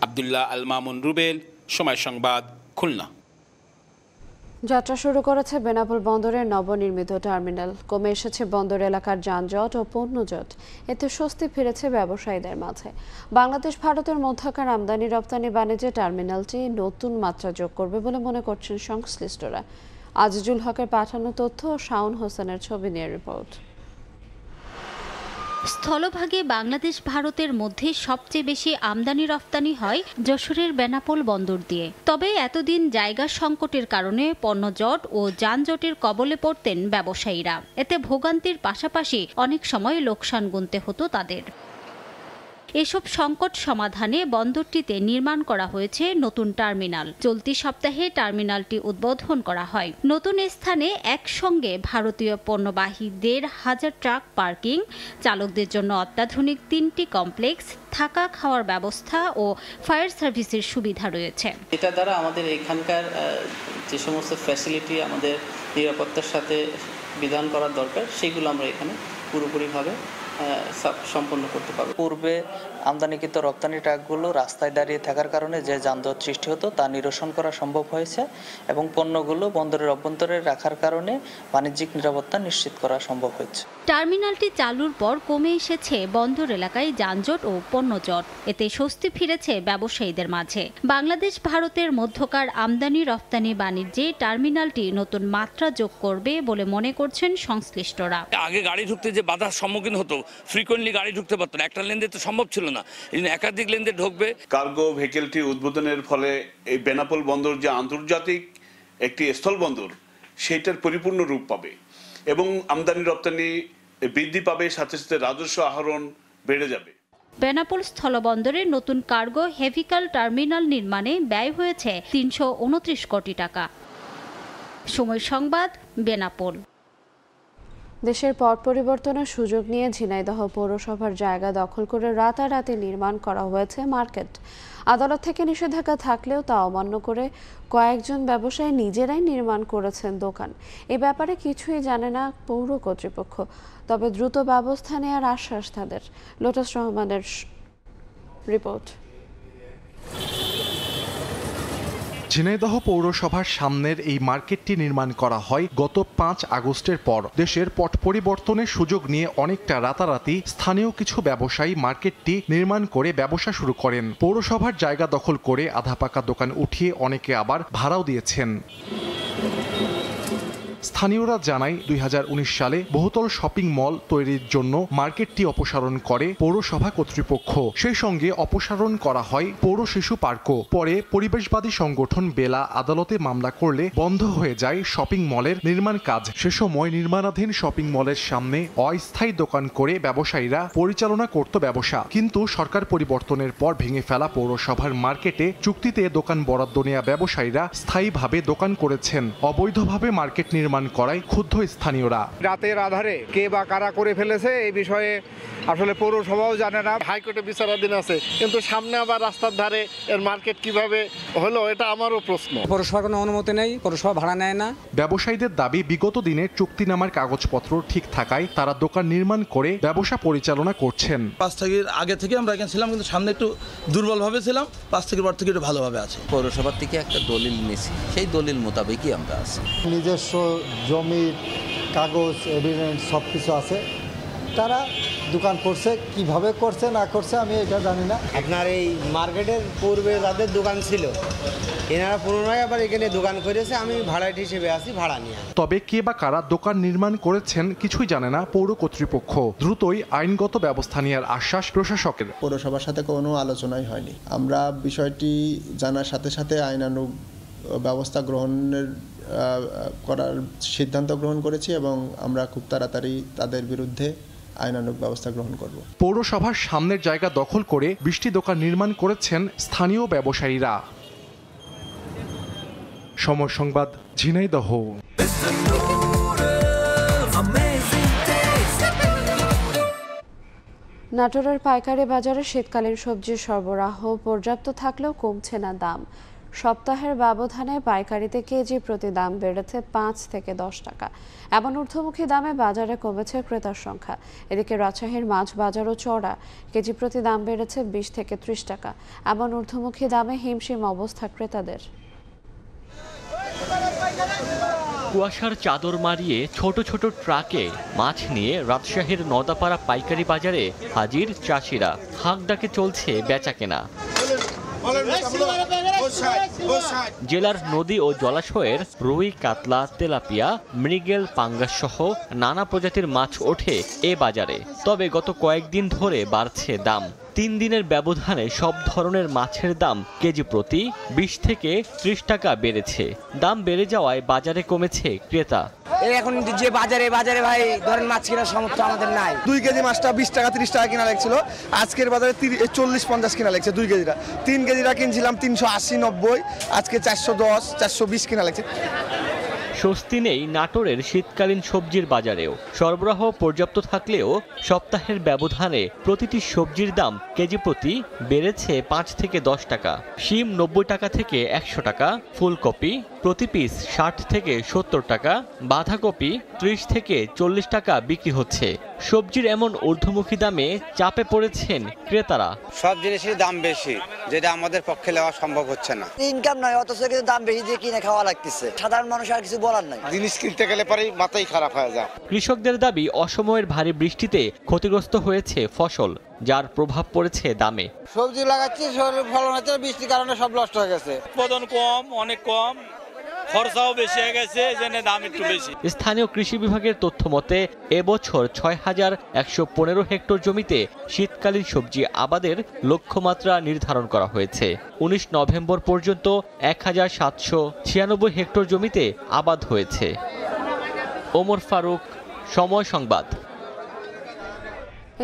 S19: আব্দুল্লাহ আল মামুন রুবেল, সময় সংবাদ, খুলনা।
S1: যাত্রা শুরু করেছে বেনাপোল বন্দরের নবনির্মিত টার্মিনাল। কমে এসেছে বন্দর এলাকার যানজট ও পণ্যজট। এতে স্বস্তি ফিরেছে ব্যবসায়ীদের মাঝে। বাংলাদেশ ভারতের মধ্যকার আমদানি রপ্তানি বাণিজ্যে টার্মিনালটি নতুন মাত্রা যোগ করবে বলে মনে করছেন সংশ্লিষ্টরা। আজিজুল হকের পাঠানো তথ্য ও শাওন হোসেনের ছবি নিয়ে রিপোর্ট।
S9: স্থলভাগে বাংলাদেশ ভারতের মধ্যে সবচেয়ে বেশি আমদানি রপ্তানি হয় যশোরের বেনাপোল বন্দর দিয়ে। তবে এতদিন জায়গা সংকটের কারণে পণ্যজট ও যানজটের কবলে পড়তেন ব্যবসায়ীরা। এতে ভোগান্তির পাশাপাশি অনেক সময় লোকসান গুনতে হতো তাদের। এসব সংকট সমাধানে বন্দরটিতে নির্মাণ করা হয়েছে নতুন টার্মিনাল। চলতি সপ্তাহে টার্মিনালটি উদ্বোধন করা হয়। নতুন স্থানে একসঙ্গে ভারতীয় পণ্যবাহী ১,৫০০ ট্রাক পার্কিং, চালকদের জন্য অত্যাধুনিক ৩টি কমপ্লেক্স, থাকা খাওয়ার ব্যবস্থা ও ফায়ার সার্ভিসের সুবিধা রয়েছে।
S10: এটা দ্বারা আমাদের এখানকার যে সমস্ত ফ্যাসিলিটি আমাদের নিরাপত্তার সাথে বিধান করার দরকার সেগুলো আমরা এখানে পুরোপুরিভাবে সম্পন্ন করতে পারব।
S11: পূর্বে আমদানিকৃত রপ্তানি ট্রাকগুলো রাস্তায় দাঁড়িয়ে থাকার কারণে যে যানজট সৃষ্টি হতো তা নিরসন করা সম্ভব হয়েছে এবং পণ্যগুলো বন্দরের অভ্যন্তরে রাখার কারণে বাণিজ্যিক নিরাপত্তা নিশ্চিত করা সম্ভব হয়েছে।
S9: টার্মিনালটি চালুর পর কমে এসেছে বন্দর এলাকায় যানজট ও পণ্যজট। এতে স্বস্তি ফিরেছে ব্যবসায়ীদের মাঝে। বাংলাদেশ ভারতের মধ্যকার আমদানি রপ্তানি বাণিজ্যে টার্মিনালটি নতুন মাত্রা যোগ করবে বলে মনে করছেন সংশ্লিষ্টরা।
S12: আগে গাড়ি ঢুকতে যে বাধার সম্মুখীন হতো, ফ্রিকোয়েন্টলি গাড়ি ঢুকতে পারতো না, একটা লেন দিয়ে তো সম্ভব ছিল না, এই জন্য একাধিক লেন দিয়ে ঢুকবে।
S13: কার্গো ভেহিকেলটি উদ্বোধনের ফলে এই বেনাপোল বন্দর যে আন্তর্জাতিক একটি স্থল বন্দর সেইটার পরিপূর্ণ রূপ পাবে এবং আমদানি রপ্তানি বৃদ্ধি পাবে, সাথে সাথে রাজস্ব আহরণ বেড়ে যাবে।
S9: বেনাপোল স্থলবন্দরে নতুন কার্গো হেভিকাল টার্মিনাল নির্মাণে ব্যয় হয়েছে ৩২৯ কোটি টাকা। সময় সংবাদ, বেনাপোল।
S1: দেশের পট পরিবর্তনের সুযোগ নিয়ে ঝিনাইদহ পৌরসভার জায়গা দখল করে রাতারাতি নির্মাণ করা হয়েছে মার্কেট। আদালত থেকে নিষেধাজ্ঞা থাকলেও তা অমান্য করে কয়েকজন ব্যবসায়ী নিজেরাই নির্মাণ করেছেন দোকান। এ ব্যাপারে কিছুই জানে না পৌর কর্তৃপক্ষ, তবে দ্রুত ব্যবস্থা নেওয়ার আশ্বাস তাদের। লোটাস রহমানের রিপোর্ট।
S14: ঝিনাইদহ পৌরসভার সামনের এই মার্কেটটি নির্মাণ করা হয় গত ৫ আগস্টের পর। দেশের পট পরিবর্তনের সুযোগ নিয়ে অনেকটা রাতারাতি স্থানীয় কিছু ব্যবসায়ী মার্কেটটি নির্মাণ করে ব্যবসা শুরু করেন। পৌরসভার জায়গা দখল করে আধা পাকা দোকান উঠিয়ে অনেকে আবার ভাড়াও দিয়েছেন। স্থানীয়রা জানায় ২০১৯ সালে বহুতল শপিং মল তৈরির জন্য মার্কেটটি অপসারণ করে পৌরসভা কর্তৃপক্ষ। সেই সঙ্গে অপসারণ করা হয় পৌর শিশু পার্কও। পরে পরিবেশবাদী সংগঠন বেলা আদালতে মামলা করলে বন্ধ হয়ে যায় শপিং মলের নির্মাণ কাজ। সে সময় নির্মাণাধীন শপিং মলের সামনে অস্থায়ী দোকান করে ব্যবসায়ীরা পরিচালনা করত ব্যবসা। কিন্তু সরকার পরিবর্তনের পর ভেঙে ফেলা পৌরসভার মার্কেটে চুক্তিতে দোকান বরাদ্দ নেওয়া ব্যবসায়ীরা স্থায়ীভাবে দোকান করেছেন। অবৈধভাবে মার্কেট নির্মাণ করায় ক্ষুব্ধ স্থানীয়রা।
S15: রাতের আধারে কে বা কারা করে ফেলেছে এই বিষয়ে আসলে পৌরসভাও জানে না। হাইকোর্টে বিচারাধীন আছে, কিন্তু সামনে আবার রাস্তার ধারে এর মার্কেট কিভাবে হলো এটা আমারও প্রশ্ন।
S16: পৌরসভার কোনো অনুমতি নেই, পৌরসভা ভাড়া নেয় না।
S14: ব্যবসায়ীদের দাবি, বিগত দিনে চুক্তিনামার কাগজপত্র ঠিক থাকায় তারা দোকান নির্মাণ করে ব্যবসা পরিচালনা করছেন।
S17: ৫ তারিখের আগে থেকে আমরা এখানে ছিলাম, কিন্তু সামনে একটু দুর্বলভাবে ছিলাম, ৫ তারিখের পর থেকে একটু ভালোভাবে আছে।
S28: পৌরসভার থেকে একটা দলিল নিয়েছি, সেই দলিল মোতাবেকই আমরা আছি।
S18: নিজস্ব জমির কাগজ এভিডেন্স সব কিছু আছে। তারা দোকান করছে, কিভাবে করছে না করছে আমি এটা জানি না।
S20: আপনার এই মার্কেটের পূর্বে যাদের দোকান ছিল এনারা পুনরায় আবার এখানে দোকান করেছে, আমি ভাড়াটি হিসেবে আছি, ভাড়া নিয়ে।
S14: তবে কে বা কারা দোকান নির্মাণ করেছেন কিছুই জানে না পৌর কর্তৃপক্ষ। দ্রুতই আইনগত ব্যবস্থা নেওয়ার আশ্বাস প্রশাসকের।
S21: পৌরসভার সাথে কোনো আলোচনাই হয়নি। আমরা বিষয়টি জানার সাথে সাথে আইনানুগ ব্যবস্থা গ্রহণের করার সিদ্ধান্ত গ্রহণ করেছি এবং আমরা খুব তাড়াতাড়ি তাদের বিরুদ্ধে আইনানুগ ব্যবস্থা গ্রহণ করব।
S14: পৌরসভার সামনের জায়গা দখল করে ২০টি দোকান নির্মাণ করেছেন স্থানীয় ব্যবসায়ীরা। সময় সংবাদ, ঝিনাইদহ।
S1: নাটোরের পাইকারি বাজারে শীতকালীন সবজির সরবরাহ পর্যাপ্ত থাকলেও কমছে না দাম। সপ্তাহের ব্যবধানে পাইকারিতে কেজি প্রতি দাম বেড়েছে ৫ থেকে ১০ টাকা। এমন ঊর্ধ্বমুখী দামে বাজারে কমেছে ক্রেতার সংখ্যা। এদিকে রাজশাহীর মাছ বাজারও চড়া, কেজি প্রতি দাম বেড়েছে ২০ থেকে ৩০ টাকা। এমন ঊর্ধ্বমুখী দামে হিমশিম অবস্থা ক্রেতাদের।
S33: কুয়াশার চাদর মারিয়ে ছোট ছোট ট্রাকে মাছ নিয়ে রাজশাহীর নদাপাড়া পাইকারি বাজারে হাজির চাষিরা। হাঁক ডাকে চলছে বেচাকেনা। জেলার নদী ও জলাশয়ের রুই, কাতলা, তেলাপিয়া, মৃগেল, পাঙ্গাস সহ নানা প্রজাতির মাছ ওঠে এ বাজারে। তবে গত কয়েকদিন ধরে বাড়ছে দাম। 3 দিনের ব্যবধানে সব ধরনের মাছের দাম কেজি প্রতি 20 থেকে 30 টাকা বেড়েছে। দাম বেড়ে যাওয়ায় বাজারে কমেছে ক্রেতা।
S2: এখন যে বাজারে ভাই ধরেন মাছ কেনার সামর্থ্য আমাদের নাই।
S3: 2 কেজি মাছটা 20 টাকা 30 টাকা কিনা লাগছিল, আজকের বাজারে 40-50 কিনা লাগছে 2 কেজিটা। 3 কেজিটা কিনছিলাম 380-90, আজকে 410-420 কিনা লাগছে।
S33: স্বস্তি নেই নাটোরের শীতকালীন সবজির বাজারেও। সরবরাহ পর্যাপ্ত থাকলেও সপ্তাহের ব্যবধানে প্রতিটি সবজির দাম কেজি প্রতি বেড়েছে 5 থেকে 10 টাকা। শিম 90 টাকা থেকে 100 টাকা, ফুলকপি প্রতি পিস 60 থেকে 70 টাকা, বাঁধাকপি 30 থেকে 40 টাকা বিক্রি হচ্ছে। সবজির এমন ঊর্ধ্বমুখী দামে চাপে পড়েছেন ক্রেতারা।
S2: সব জিনিসের দাম বেশি, যেটা আমাদের পক্ষে নেওয়া সম্ভব হচ্ছে না।
S4: ইনকাম নয়, অথচ কিন্তু দাম বেশি দিয়ে কিনে খাওয়া লাগতেছে। সাধারণ মানুষ আর কিছু বলার নাই।
S3: জিনিস কিনতে গেলে পরেই মাথাই খারাপ হয়ে যায়।
S33: কৃষকদের দাবি, অসময়ের ভারী বৃষ্টিতে ক্ষতিগ্রস্ত হয়েছে ফসল, যার প্রভাব পড়েছে দামে।
S3: সবজি লাগাচ্ছি, ফলন হচ্ছে, বৃষ্টির কারণে সব নষ্ট হয়ে গেছে।
S5: উৎপাদন কম, অনেক কম, খরচাও বেশি হয়ে গেছে, এজন্য দাম একটু বেশি।
S33: স্থানীয় কৃষি বিভাগের তথ্য মতে এবছর ৬,১১৫ হেক্টর জমিতে শীতকালীন সবজি আবাদের লক্ষ্যমাত্রা নির্ধারণ করা হয়েছে। 19 নভেম্বর পর্যন্ত ১,৭৯৬ হেক্টর জমিতে আবাদ হয়েছে। ওমর ফারুক, সময় সংবাদ।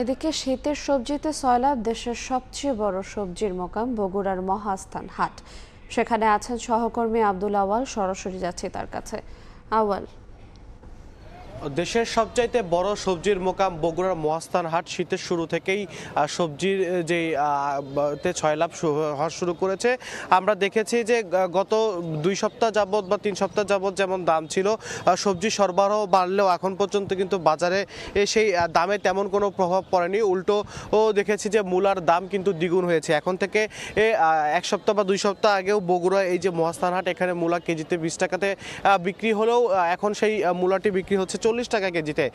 S1: এদিকে শীতের সবজিতে সয়লাব দেশের সবচেয়ে বড় সবজির মোকাম বগুড়ার মহাস্থান হাট। সেখানে আছেন সহকর্মী আব্দুল আওয়াল, সরাসরি যাচ্ছি তার কাছে। আওয়াল,
S6: দেশের সবচাইতে বড় সবজির মোকাম বগুড়ার মহাস্থান হাট শীতের শুরু থেকেই সবজির যে ছয়লাভ হওয়া শুরু করেছে। আমরা দেখেছি যে গত 2 সপ্তাহ যাবৎ বা 3 সপ্তাহ যাবৎ যেমন দাম ছিল, সবজি সরবরাহ বাড়লেও এখন পর্যন্ত কিন্তু বাজারে সেই দামে তেমন কোনো প্রভাব পড়েনি। উল্টো দেখেছি যে মূলার দাম কিন্তু দ্বিগুণ হয়েছে। এখন থেকে 1 সপ্তাহ বা 2 সপ্তাহ আগেও বগুড়া এই যে মহাস্থান হাট, এখানে মূলা কেজিতে 20 টাকাতে বিক্রি হলেও এখন সেই মূলাটি বিক্রি হচ্ছে 40 টাকা কেজিতে।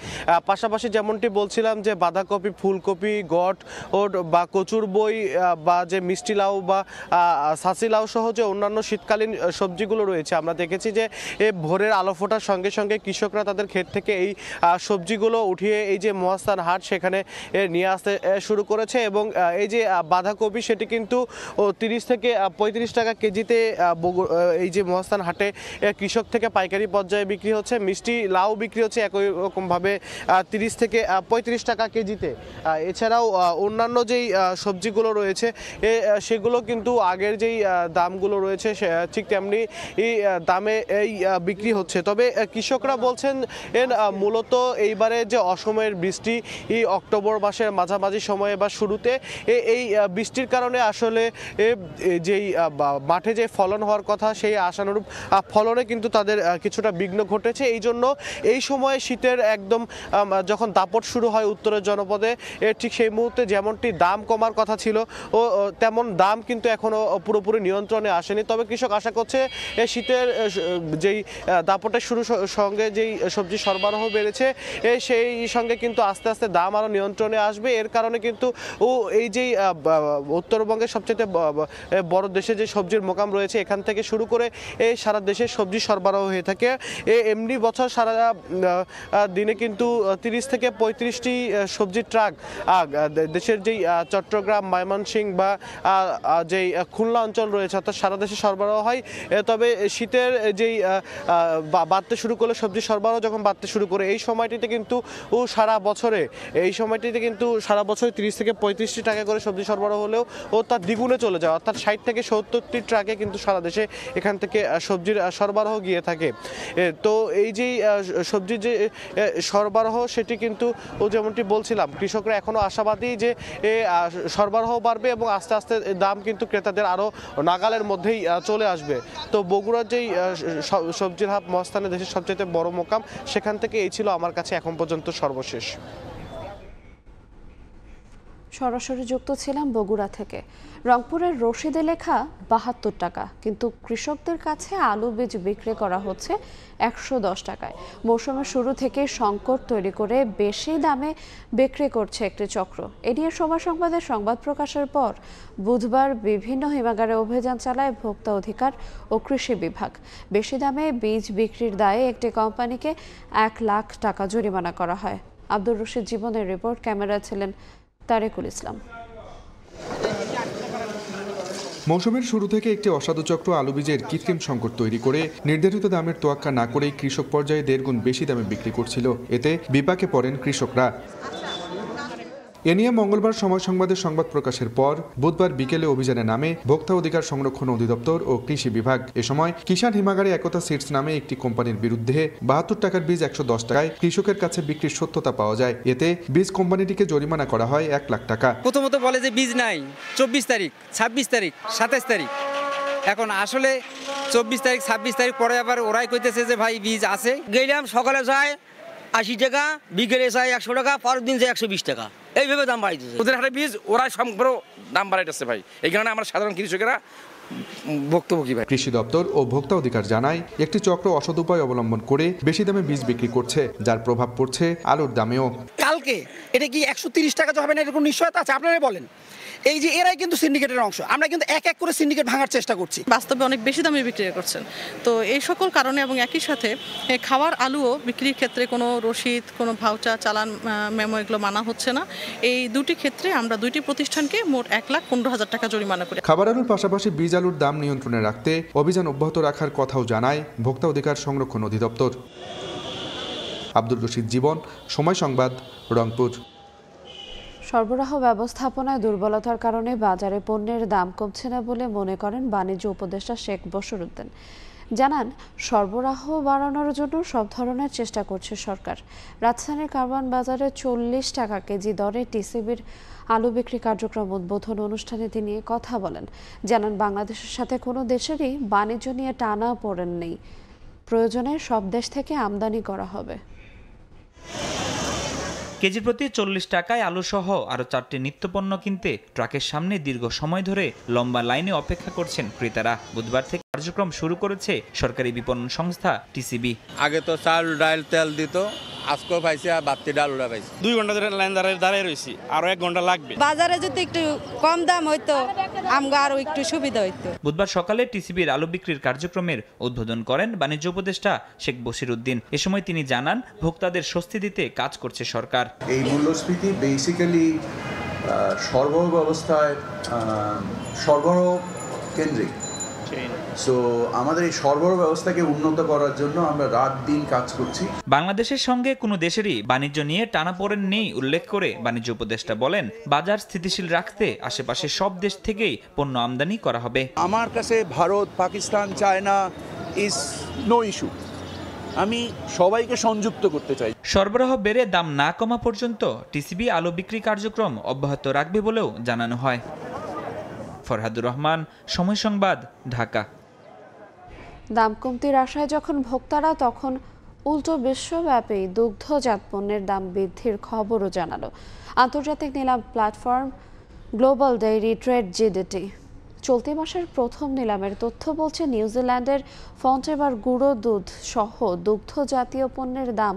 S6: পাশাপাশি যেমনটি বলছিলাম যে বাঁধাকপি, ফুলকপি, গট বা কচুর বই বা যে মিষ্টি লাউ বা সাসি লাউ সহ যে অন্যান্য শীতকালীন সবজিগুলো রয়েছে, আমরা দেখেছি যে ভোরের আলো ফোটার সঙ্গে সঙ্গে কৃষকরা তাদের ক্ষেত থেকে এই সবজিগুলো উঠিয়ে এই যে মহাস্থান হাট সেখানে নিয়ে আসতে শুরু করেছে। এবং এই যে বাঁধাকপি, সেটি কিন্তু 30 থেকে 35 টাকা কেজিতে এই যে মহাস্থান হাটে কৃষক থেকে পাইকারি পর্যায়ে বিক্রি হচ্ছে। মিষ্টি লাউ বিক্রি হচ্ছে একই রকমভাবে 30 থেকে 35 টাকা কেজিতে। এছাড়াও অন্যান্য যেই সবজিগুলো রয়েছে সেগুলো কিন্তু আগের যেই দামগুলো রয়েছে ঠিক তেমনি এই দামে এই বিক্রি হচ্ছে। তবে কৃষকরা বলছেন মূলত এইবারে যে অসময়ের বৃষ্টি, এই অক্টোবর মাসের মাঝামাঝি সময়ে বা শুরুতে এই বৃষ্টির কারণে আসলে যেই মাঠে যে ফলন হওয়ার কথা সেই আশানুরূপ ফলনে কিন্তু তাদের কিছুটা বিঘ্ন ঘটেছে। এই জন্য এই সময় শীতের একদম যখন দাপট শুরু হয় উত্তরের জনপদে, ঠিক সেই মুহূর্তে যেমনটি দাম কমার কথা ছিল তেমন দাম কিন্তু এখনও পুরোপুরি নিয়ন্ত্রণে আসেনি। তবে কৃষক আশা করছে শীতের যেই দাপটের শুরু সঙ্গে যেই সবজি সরবরাহ বেড়েছে সেই সঙ্গে কিন্তু আস্তে আস্তে দাম আরও নিয়ন্ত্রণে আসবে। এর কারণে কিন্তু এই যেই উত্তরবঙ্গের সবচেয়ে বড় দেশে যে সবজির মোকাম রয়েছে, এখান থেকে শুরু করে এই সারা দেশে সবজি সরবরাহ হয়ে থাকে। এমনি বছর সারা দিনে কিন্তু 30 থেকে 35টি সবজির ট্রাক দেশের যেই চট্টগ্রাম, ময়মনসিংহ বা যেই খুলনা অঞ্চল রয়েছে অর্থাৎ সারা দেশে সরবরাহ হয়। তবে শীতের যেই বাড়তে শুরু করলে সবজি সরবরাহ যখন বাড়তে শুরু করে এই সময়টিতে কিন্তু সারা বছরে 30 থেকে 35টি টাকা করে সবজি সরবরাহ হলেও তার দ্বিগুণে চলে যায়, অর্থাৎ 60 থেকে 70টি ট্রাকে কিন্তু সারা দেশে এখান থেকে সবজির সরবরাহ গিয়ে থাকে। তো এই যেই সবজির যে সরবরাহ সেটি কিন্তু যেমনটি বলছিলাম, কৃষকরা এখনও আশাবাদী যে সরবরাহ বাড়বে এবং আস্তে আস্তে দাম কিন্তু ক্রেতাদের আরও নাগালের মধ্যেই চলে আসবে। তো বগুড়ার যেই সবজির হাট মহাস্থানে দেশের সবচেয়ে বড় মোকাম, সেখান থেকে এই ছিল আমার কাছে এখন পর্যন্ত সর্বশেষ।
S1: সরাসরি যুক্ত ছিলাম বগুড়া থেকে। রংপুরের রশিদে লেখা ৭২ টাকা, কিন্তু কৃষকদের কাছে আলু বীজ বিক্রি করা হচ্ছে ১১০ টাকায়। মৌসুমের শুরু থেকে সংকট তৈরি করে বেশি দামে বিক্রি করছে একটি চক্র। এ নিয়ে সময় সংবাদের সংবাদ প্রকাশের পর বুধবার বিভিন্ন হিমাগারে অভিযান চালায় ভোক্তা অধিকার ও কৃষি বিভাগ। বেশি দামে বীজ বিক্রির দায়ে একটি কোম্পানিকে ১ লাখ টাকা জরিমানা করা হয়। আব্দুর রশিদ জীবনের রিপোর্ট, ক্যামেরায় ছিলেন তারেকুল ইসলাম।
S7: মৌসুমের শুরু থেকে একটি অসাধু চক্র আলু বীজের কৃত্রিম সংকট তৈরি করে নির্ধারিত দামের তোয়াক্কা না করেই কৃষক পর্যায়ে ১.৫ গুণ বেশি দামে বিক্রি করছিল। এতে বিপাকে পড়েন কৃষকরা। এ নিয়ে মঙ্গলবার সময় সংবাদের সংবাদ প্রকাশের পর বুধবার বিকেলে অভিযানে নামে ভোক্তা অধিকার সংরক্ষণ অধিদপ্তর ও কৃষি বিভাগ। এ সময় কিষাণ হিমাগারে একতা সিডস নামে একটি কোম্পানির বিরুদ্ধে ৭২ টাকার বীজ ১১০ টাকায় কৃষকের কাছে বিক্রির সত্যতা পাওয়া যায়। এতে বীজ কোম্পানিটিকে জরিমানা করা হয় ১ লাখ টাকা।
S8: প্রথমত বলে যে বীজ নাই ২৪ তারিখ, ২৬ তারিখ, ২৭ তারিখ। এখন আসলে ২৪ তারিখ, ২৬ তারিখ পরে আবার ওরাই কইতেছে যে ভাই বীজ আছে।
S2: গেলাম সকালে যায় ৮০ টাকা, বিকেলে যায় ১০০ টাকা, পরের দিন যায় ১২০ টাকা, এইভাবে দাম বাড়াইতেছে।
S19: ওদের হাটে বীজ ওরাই সম্পূর্ণ দাম বাড়াইতেছে ভাই। এই কারণে আমরা সাধারণ কৃষকেরা ভুক্তভোগী ভাই।
S7: কৃষি দপ্তর ও ভোক্তা অধিকার জানায়, একটি চক্র অসৎ উপায় অবলম্বন করে বেশি দামে বীজ বিক্রি করছে, যার প্রভাব পড়ছে আলুর দামেও।
S22: কালকে এটা কি ১৩০ টাকা হবে না, এরকম নিশ্চয়তা আছে? আপনারাই বলেন। এই যে এরাই কিন্তু সিন্ডিকেটের অংশ, আমরা কিন্তু এক এক করে সিন্ডিকেট ভাঙার চেষ্টা করছি।
S28: বাস্তবে অনেক বেশি দামে বিক্রি করছেন। তো এই সকল কারণে এবং একই সাথে খাওয়ার আলুও বিক্রির ক্ষেত্রে কোনো রসিদ, কোনো ভাউচার, চালান, মেমো এগুলো মানা হচ্ছে না। এই দুটি ক্ষেত্রে আমরা দুইটি প্রতিষ্ঠানকে মোট ১,১৫,০০০ টাকা জরিমানা করি।
S7: খাবার আলুর পাশাপাশি বীজ আলুর দাম নিয়ন্ত্রণে রাখতে অভিযান অব্যাহত রাখার কথাও জানায় ভোক্তা অধিকার সংরক্ষণ অধিদপ্তর। আব্দুর রশিদ জীবন, সময় সংবাদ, রংপুর।
S1: সরবরাহ ব্যবস্থাপনায় দুর্বলতার কারণে বাজারে পণ্যের দাম কমছে না বলে মনে করেন বাণিজ্য উপদেষ্টা শেখ বশরউদ্দিন। জানান, সরবরাহ বাড়ানোর জন্য সব ধরনের চেষ্টা করছে সরকার। রাজধানীর কারওয়ান বাজারে ৪০ টাকা কেজি দরে টিসিবির আলু বিক্রি কার্যক্রম উদ্বোধন অনুষ্ঠানে তিনি কথা বলেন। জানান, বাংলাদেশের সাথে কোনো দেশেরই বাণিজ্য নিয়ে টানা পড়েন নেই। প্রয়োজনে সব দেশ থেকে আমদানি করা হবে।
S23: কেজি প্রতি ৪০ টাকায় আলুসহ আরও ৪টি নিত্যপণ্য কিনতে ট্রাকের সামনে দীর্ঘ সময় ধরে লম্বা লাইনে অপেক্ষা করছেন ক্রেতারা। বুধবার থেকে কার্যক্রম শুরু করেছে সরকারি বিপণন সংস্থা টিসিবি।
S24: আগে তো চাল, ডাল, তেল দিত, আজকেও পাইছে আর বাড়তি ডাল ওরা পাইছে।
S5: ২ ঘন্টা ধরে লাইন দাঁড়িয়ে রয়েছি, আরো ১ ঘন্টা লাগবে।
S25: বাজারে যদি একটু কম দাম হইতো আমগো আরো একটু সুবিধা হইতো।
S23: বুধবার সকালে টিসিবির আলু বিক্রির কার্যক্রমের উদ্বোধন করেন বাণিজ্য উপদেষ্টা শেখ বশিরউদ্দিন। এ সময় তিনি জানান, ভোক্তাদের স্বস্তি দিতে কাজ করছে সরকার।
S26: এই মূল্যস্ফীতি বেসিক্যালি সরবরাহ ব্যবস্থায় সরবরাহ কেন্দ্রিক। সো আমাদের এই সরবরাহ ব্যবস্থাকে উন্নত করার জন্য আমরা রাত দিন কাজ করছি।
S23: বাংলাদেশের সঙ্গে কোনো দেশেরই বাণিজ্য নিয়ে টানাপোড়েন নেই উল্লেখ করে বাণিজ্য উপদেষ্টা বলেন, বাজার স্থিতিশীল রাখতে আশেপাশে সব দেশ থেকেই পণ্য আমদানি করা হবে।
S33: আমার কাছে Bharat, Pakistan, China is no issue. আমি সবাইকে সংযুক্ত করতে চাই।
S23: সরবরাহ বেড়ে দাম না কমা পর্যন্ত টিসিবি আলু বিক্রি কার্যক্রম অব্যাহত রাখবে বলেও জানানো হয়। ফরহাদুর রহমান, সময় সংবাদ, ঢাকা।
S1: দাম কমতির আশায় যখন ভোক্তারা, তখন উল্টো বিশ্বব্যাপী দুগ্ধজাত পণ্যের দাম বৃদ্ধির খবরও জানালো আন্তর্জাতিক নিলাম platform global dairy trade GDT. চলতি মাসের প্রথম নিলামের তথ্য বলছে, নিউজিল্যান্ডের ফন্টেবার গুঁড়ো দুধ সহ দুগ্ধজাতীয় পণ্যের দাম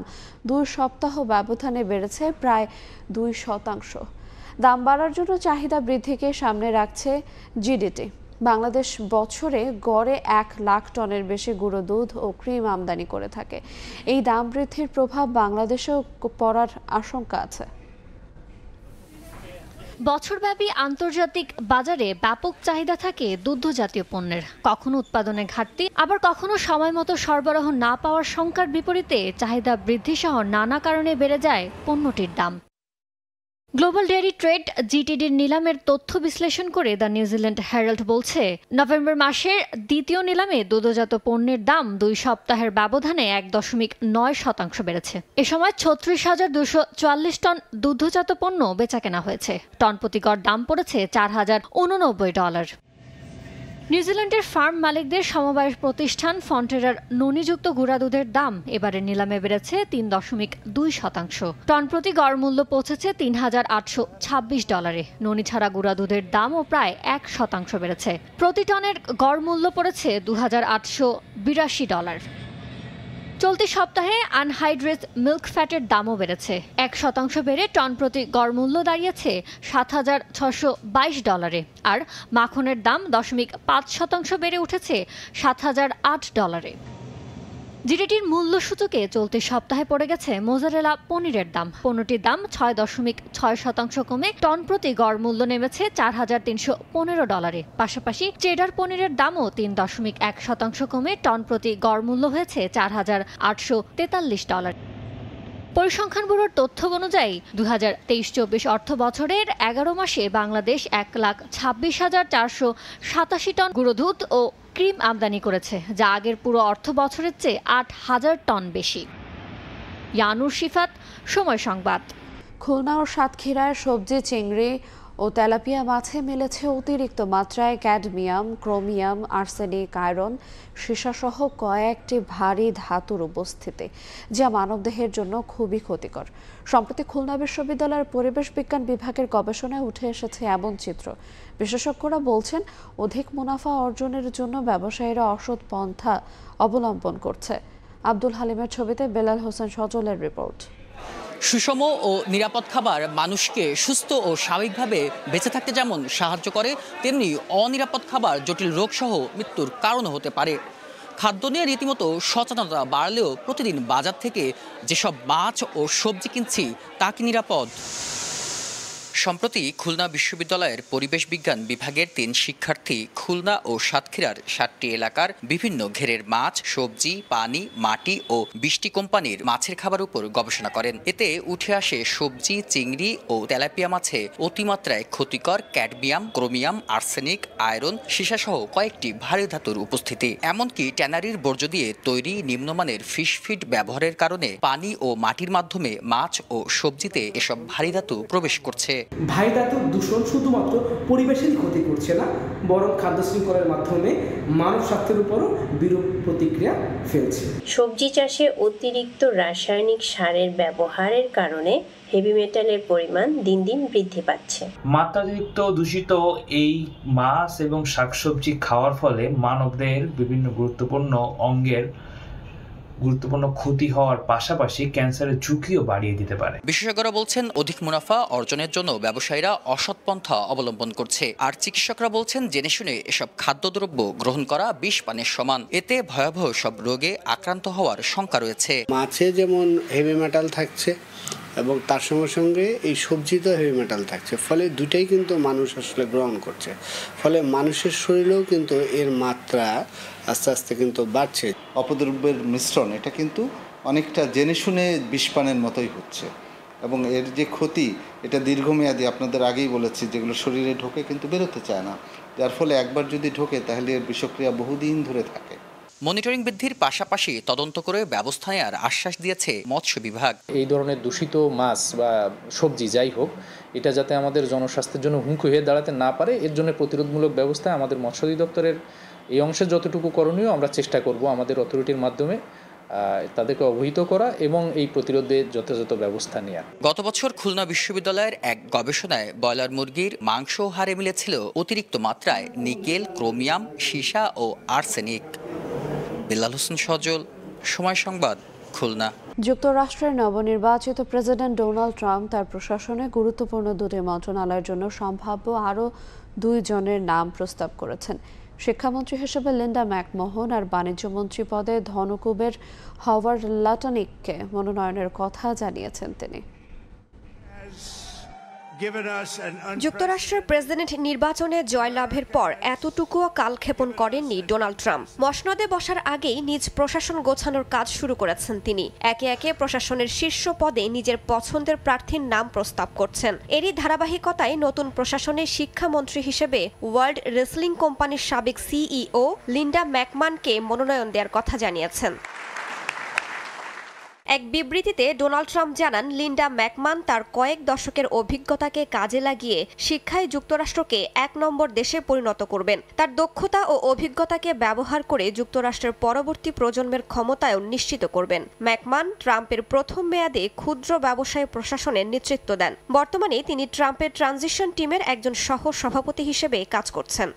S1: 2 সপ্তাহ ব্যবধানে বেড়েছে প্রায় 2%। দাম বাড়ার জন্য চাহিদা বৃদ্ধিকে সামনে রাখছে জিডিটি। বাংলাদেশ বছরে গড়ে 1 লাখ টনের বেশি গুঁড়ো দুধ ও ক্রিম আমদানি করে থাকে। এই দাম বৃদ্ধির প্রভাব বাংলাদেশেও পড়ার আশঙ্কা আছে।
S9: বছরব্যাপী আন্তর্জাতিক বাজারে ব্যাপক চাহিদা থাকে দুগ্ধজাতীয় পণ্যের। কখনো উৎপাদনে ঘাটতি, আবার কখনো সময় মতো সরবরাহ না পাওয়ার শঙ্কার বিপরীতে চাহিদা বৃদ্ধি সহ নানা কারণে বেড়ে যায় পণ্যটির দাম। গ্লোবাল ডেয়ারি ট্রেড জিটিডির নিলামের তথ্য বিশ্লেষণ করে দ্য নিউজিল্যান্ড হেরাল্ড বলছে, নভেম্বর মাসের দ্বিতীয় নিলামে দুগ্ধজাত পণ্যের দাম 2 সপ্তাহের ব্যবধানে 1.9% বেড়েছে। এ সময় 36,244 টন দুগ্ধজাত পণ্য বেচাকেনা হয়েছে। টন প্রতি গড় দাম পড়েছে $4,089।
S10: নিউজিল্যান্ডের ফার্ম মালিকদের সমবায় প্রতিষ্ঠান ফন্টেরার ননিযুক্ত গুঁড়া দুধের দাম এবারে নিলামে বেড়েছে ৩.২%। টন প্রতি গড় মূল্য পৌঁছেছে $৩,৮২৬। ননি ছাড়া গুঁড়া দুধের দামও প্রায় 1% বেড়েছে। প্রতি টনের গড় মূল্য পড়েছে $২,৮৮২। চলতি সপ্তাহে আনহাইড্রেট মিল্ক ফ্যাটের দামও বেড়েছে 1% বেড়ে টন প্রতি গড় মূল্য দাঁড়িয়েছে $৭,৬২২। আর মাখনের দাম 0.৫% বেড়ে উঠেছে $৭,০০৮। জিডিটির মূল্য সূচকে চলতি সপ্তাহে পড়ে গেছে মোজারেলা পনিরের দাম। পণ্যটির দাম 6.6% কমে টন প্রতি গড় মূল্য নেমেছে $4,315। পাশাপাশি চেডার পনিরের দামও 3.1% কমে টন প্রতি গড় মূল্য হয়েছে $4,843। পরিসংখ্যান ব্যুরোর তথ্য অনুযায়ী 2023-24 অর্থ বছরের 11 মাসে বাংলাদেশ 1,26,487 টন গুঁড়ো দুধ ও ক্রিম আমদানি করেছে, যা আগের পুরো অর্থ বছরের চেয়ে 8,000 টন বেশি। ইয়ানুর শিফাত, সময় সংবাদ।
S1: খুলনা ও সাতক্ষীরায় সবজি, চিংড়ি ও তেলাপিয়া মাছে মিলেছে অতিরিক্ত মাত্রায় ক্যাডমিয়াম, ক্রোমিয়াম, আর্সেনিক, আয়রন, সীসাসহ কয়েকটি ভারী ধাতুর উপস্থিতি, যা মানবদেহের জন্য খুবই ক্ষতিকর। সম্প্রতি খুলনা বিশ্ববিদ্যালয়ের পরিবেশ বিজ্ঞান বিভাগের গবেষণায় উঠে এসেছে এমন চিত্র। বিশেষজ্ঞরা বলছেন, অধিক মুনাফা অর্জনের জন্য ব্যবসায়ীরা অসৎ পন্থা অবলম্বন করছে। আব্দুল হালিমের ছবিতে বেলাল হোসেন সজলের রিপোর্ট।
S11: সুষম ও নিরাপদ খাবার মানুষকে সুস্থ ও স্বাভাবিকভাবে বেঁচে থাকতে যেমন সাহায্য করে, তেমনি অনিরাপদ খাবার জটিল রোগসহ মৃত্যুর কারণও হতে পারে। খাদ্য নিয়ে রীতিমতো সচেতনতা বাড়লেও প্রতিদিন বাজার থেকে যেসব মাছ ও সবজি কিনছি তা কি নিরাপদ? সম্প্রতি খুলনা বিশ্ববিদ্যালয়ের পরিবেশ বিজ্ঞান বিভাগের 3 শিক্ষার্থী খুলনা ও সাতক্ষীরার 7টি এলাকার বিভিন্ন ঘেরের মাছ, সবজি, পানি, মাটি ও 20টি কোম্পানির মাছের খাবার উপর গবেষণা করেন। এতে উঠে আসে সবজি, চিংড়ি ও তেলাপিয়া মাছে অতিমাত্রায় ক্ষতিকর ক্যাডমিয়াম, ক্রোমিয়াম, আর্সেনিক, আয়রন, সীসাসহ কয়েকটি ভারী ধাতুর উপস্থিতি। এমনকি ট্যানারির বর্জ্য দিয়ে তৈরি নিম্নমানের ফিশ ফিড ব্যবহারের কারণে পানি ও মাটির মাধ্যমে মাছ ও সবজিতে এসব ভারী ধাতু প্রবেশ করছে।
S12: ভারী ধাতুর দূষণ শুধুমাত্র পরিবেশেরই ক্ষতি করছে না, বরং খাদ্য শৃঙ্খলের মাধ্যমে মানব স্বাস্থ্যের উপরও বিরূপ প্রতিক্রিয়া ফেলছে।
S13: সবজি চাষে অতিরিক্ত রাসায়নিক সারের ব্যবহারের কারণে হেভি মেটালের পরিমাণ দিন দিন বৃদ্ধি পাচ্ছে।
S23: মাত্রাতিরিক্ত দূষিত এই মাছ এবং শাকসবজি খাওয়ার ফলে মানবদেহের বিভিন্ন গুরুত্বপূর্ণ অঙ্গের গুরুত্বপূর্ণ ক্ষতি হওয়ার পাশাপাশি ক্যান্সারের ঝুঁকিও বাড়িয়ে দিতে পারে।
S11: বিশেষজ্ঞরা বলছেন, অধিক মুনাফা অর্জনের জন্য ব্যবসায়ীরা অসৎ পন্থা অবলম্বন করছে। আর চিকিৎসকরা বলছেন, জেনে শুনে এসব খাদ্যদ্রব্য গ্রহণ করা বিষ পানের সমান। এতে ভয়াবহ সব রোগে আক্রান্ত হওয়ার শঙ্কা রয়েছে।
S20: মাছে যেমন হেভি মেটাল থাকছে এবং তার সঙ্গে সঙ্গে এই সবজিতেও হেভি মেটাল থাকছে, ফলে দুটাই কিন্তু মানুষ আসলে গ্রহণ করছে, ফলে মানুষের শরীরেও কিন্তু এর মাত্রা আস্তে আস্তে কিন্তু বাড়ছে।
S15: অপদ্রব্যের মিশ্রণ এটা কিন্তু অনেকটা জেনে শুনে বিষপানের মতোই হচ্ছে এবং এর যে ক্ষতি এটা দীর্ঘমেয়াদী, আপনাদের আগেই বলেছি, যেগুলো শরীরে ঢোকে কিন্তু বেরোতে চায় না, যার ফলে একবার যদি ঢোকে তাহলে এর বিষক্রিয়া বহুদিন ধরে থাকে।
S11: মনিটরিং বৃদ্ধির পাশাপাশি তদন্ত করে ব্যবস্থা নেওয়ার আশ্বাস দিয়েছে মৎস্য বিভাগ।
S33: এই ধরনের দূষিত মাছ বা সবজি যাই হোক, এটা যাতে আমাদের জনস্বাস্থ্যের জন্য হুমকি হয়ে দাঁড়াতে না পারে, এর জন্য প্রতিরোধমূলক ব্যবস্থা আমাদের মৎস্য অধিদপ্তরের এই অংশে যতটুকু করণীয় আমরা চেষ্টা করব আমাদের অথরিটির মাধ্যমে তাদেরকে অবহিত করা এবং এই প্রতিরোধে যথাযথ ব্যবস্থা নেওয়া।
S11: গত বছর খুলনা বিশ্ববিদ্যালয়ের এক গবেষণায় ব্রয়লার মুরগির মাংস হারে মিলেছিল অতিরিক্ত মাত্রায় নিকেল, ক্রোমিয়াম, সীসা ও আর্সেনিক। বেলাল হোসেন সজল, সময় সংবাদ, খুলনা।
S1: যুক্তরাষ্ট্রের নবনির্বাচিত প্রেসিডেন্ট ডোনাল্ড ট্রাম্প তার প্রশাসনে গুরুত্বপূর্ণ দুটি মন্ত্রণালয়ের জন্য সম্ভাব্য আরও 2 জনের নাম প্রস্তাব করেছেন। শিক্ষামন্ত্রী হিসেবে লিন্ডা ম্যাকমোহন আর বাণিজ্যমন্ত্রী পদে ধনকুবের হাওয়ার্ড লাটনিককে মনোনয়নের কথা জানিয়েছেন তিনি।
S16: যুক্তরাষ্ট্রের প্রেসিডেন্ট নির্বাচনে জয়লাভের পর এতটুকুও কালক্ষেপণ করেননি ডোনাল্ড ট্রাম্প। মসনদে বসার আগেই নিজ প্রশাসন গোছানোর কাজ শুরু করেছেন তিনি। একে একে প্রশাসনের শীর্ষ পদে নিজের পছন্দের প্রার্থীর নাম প্রস্তাব করছেন। এরই ধারাবাহিকতায় নতুন প্রশাসনের শিক্ষামন্ত্রী হিসেবে ওয়ার্ল্ড রেসলিং কোম্পানির সাবেক সিইও লিন্ডা ম্যাকমানকে মনোনয়ন দেওয়ার কথা জানিয়েছেন। এক বিবৃতিতে ডোনাল্ড ট্রাম্প জানান লিন্ডা ম্যাকমান তার কয়েক দশকের অভিজ্ঞতাকে কাজে লাগিয়ে শিক্ষায় যুক্তরাষ্ট্রকে ১ নম্বর দেশে পরিণত করবেন। তার দক্ষতা ও অভিজ্ঞতাকে ব্যবহার করে যুক্তরাষ্ট্রের পরবর্তী প্রজন্মের ক্ষমতায়ন নিশ্চিত করবেন। ম্যাকমান ট্রাম্পের প্রথম মেয়াদে ক্ষুদ্র ব্যবসায় প্রশাসনের নেতৃত্ব দেন। বর্তমানে তিনি ট্রাম্পের ট্রানজিশন টিমের একজন সহ সভাপতি হিসেবে কাজ করছেন।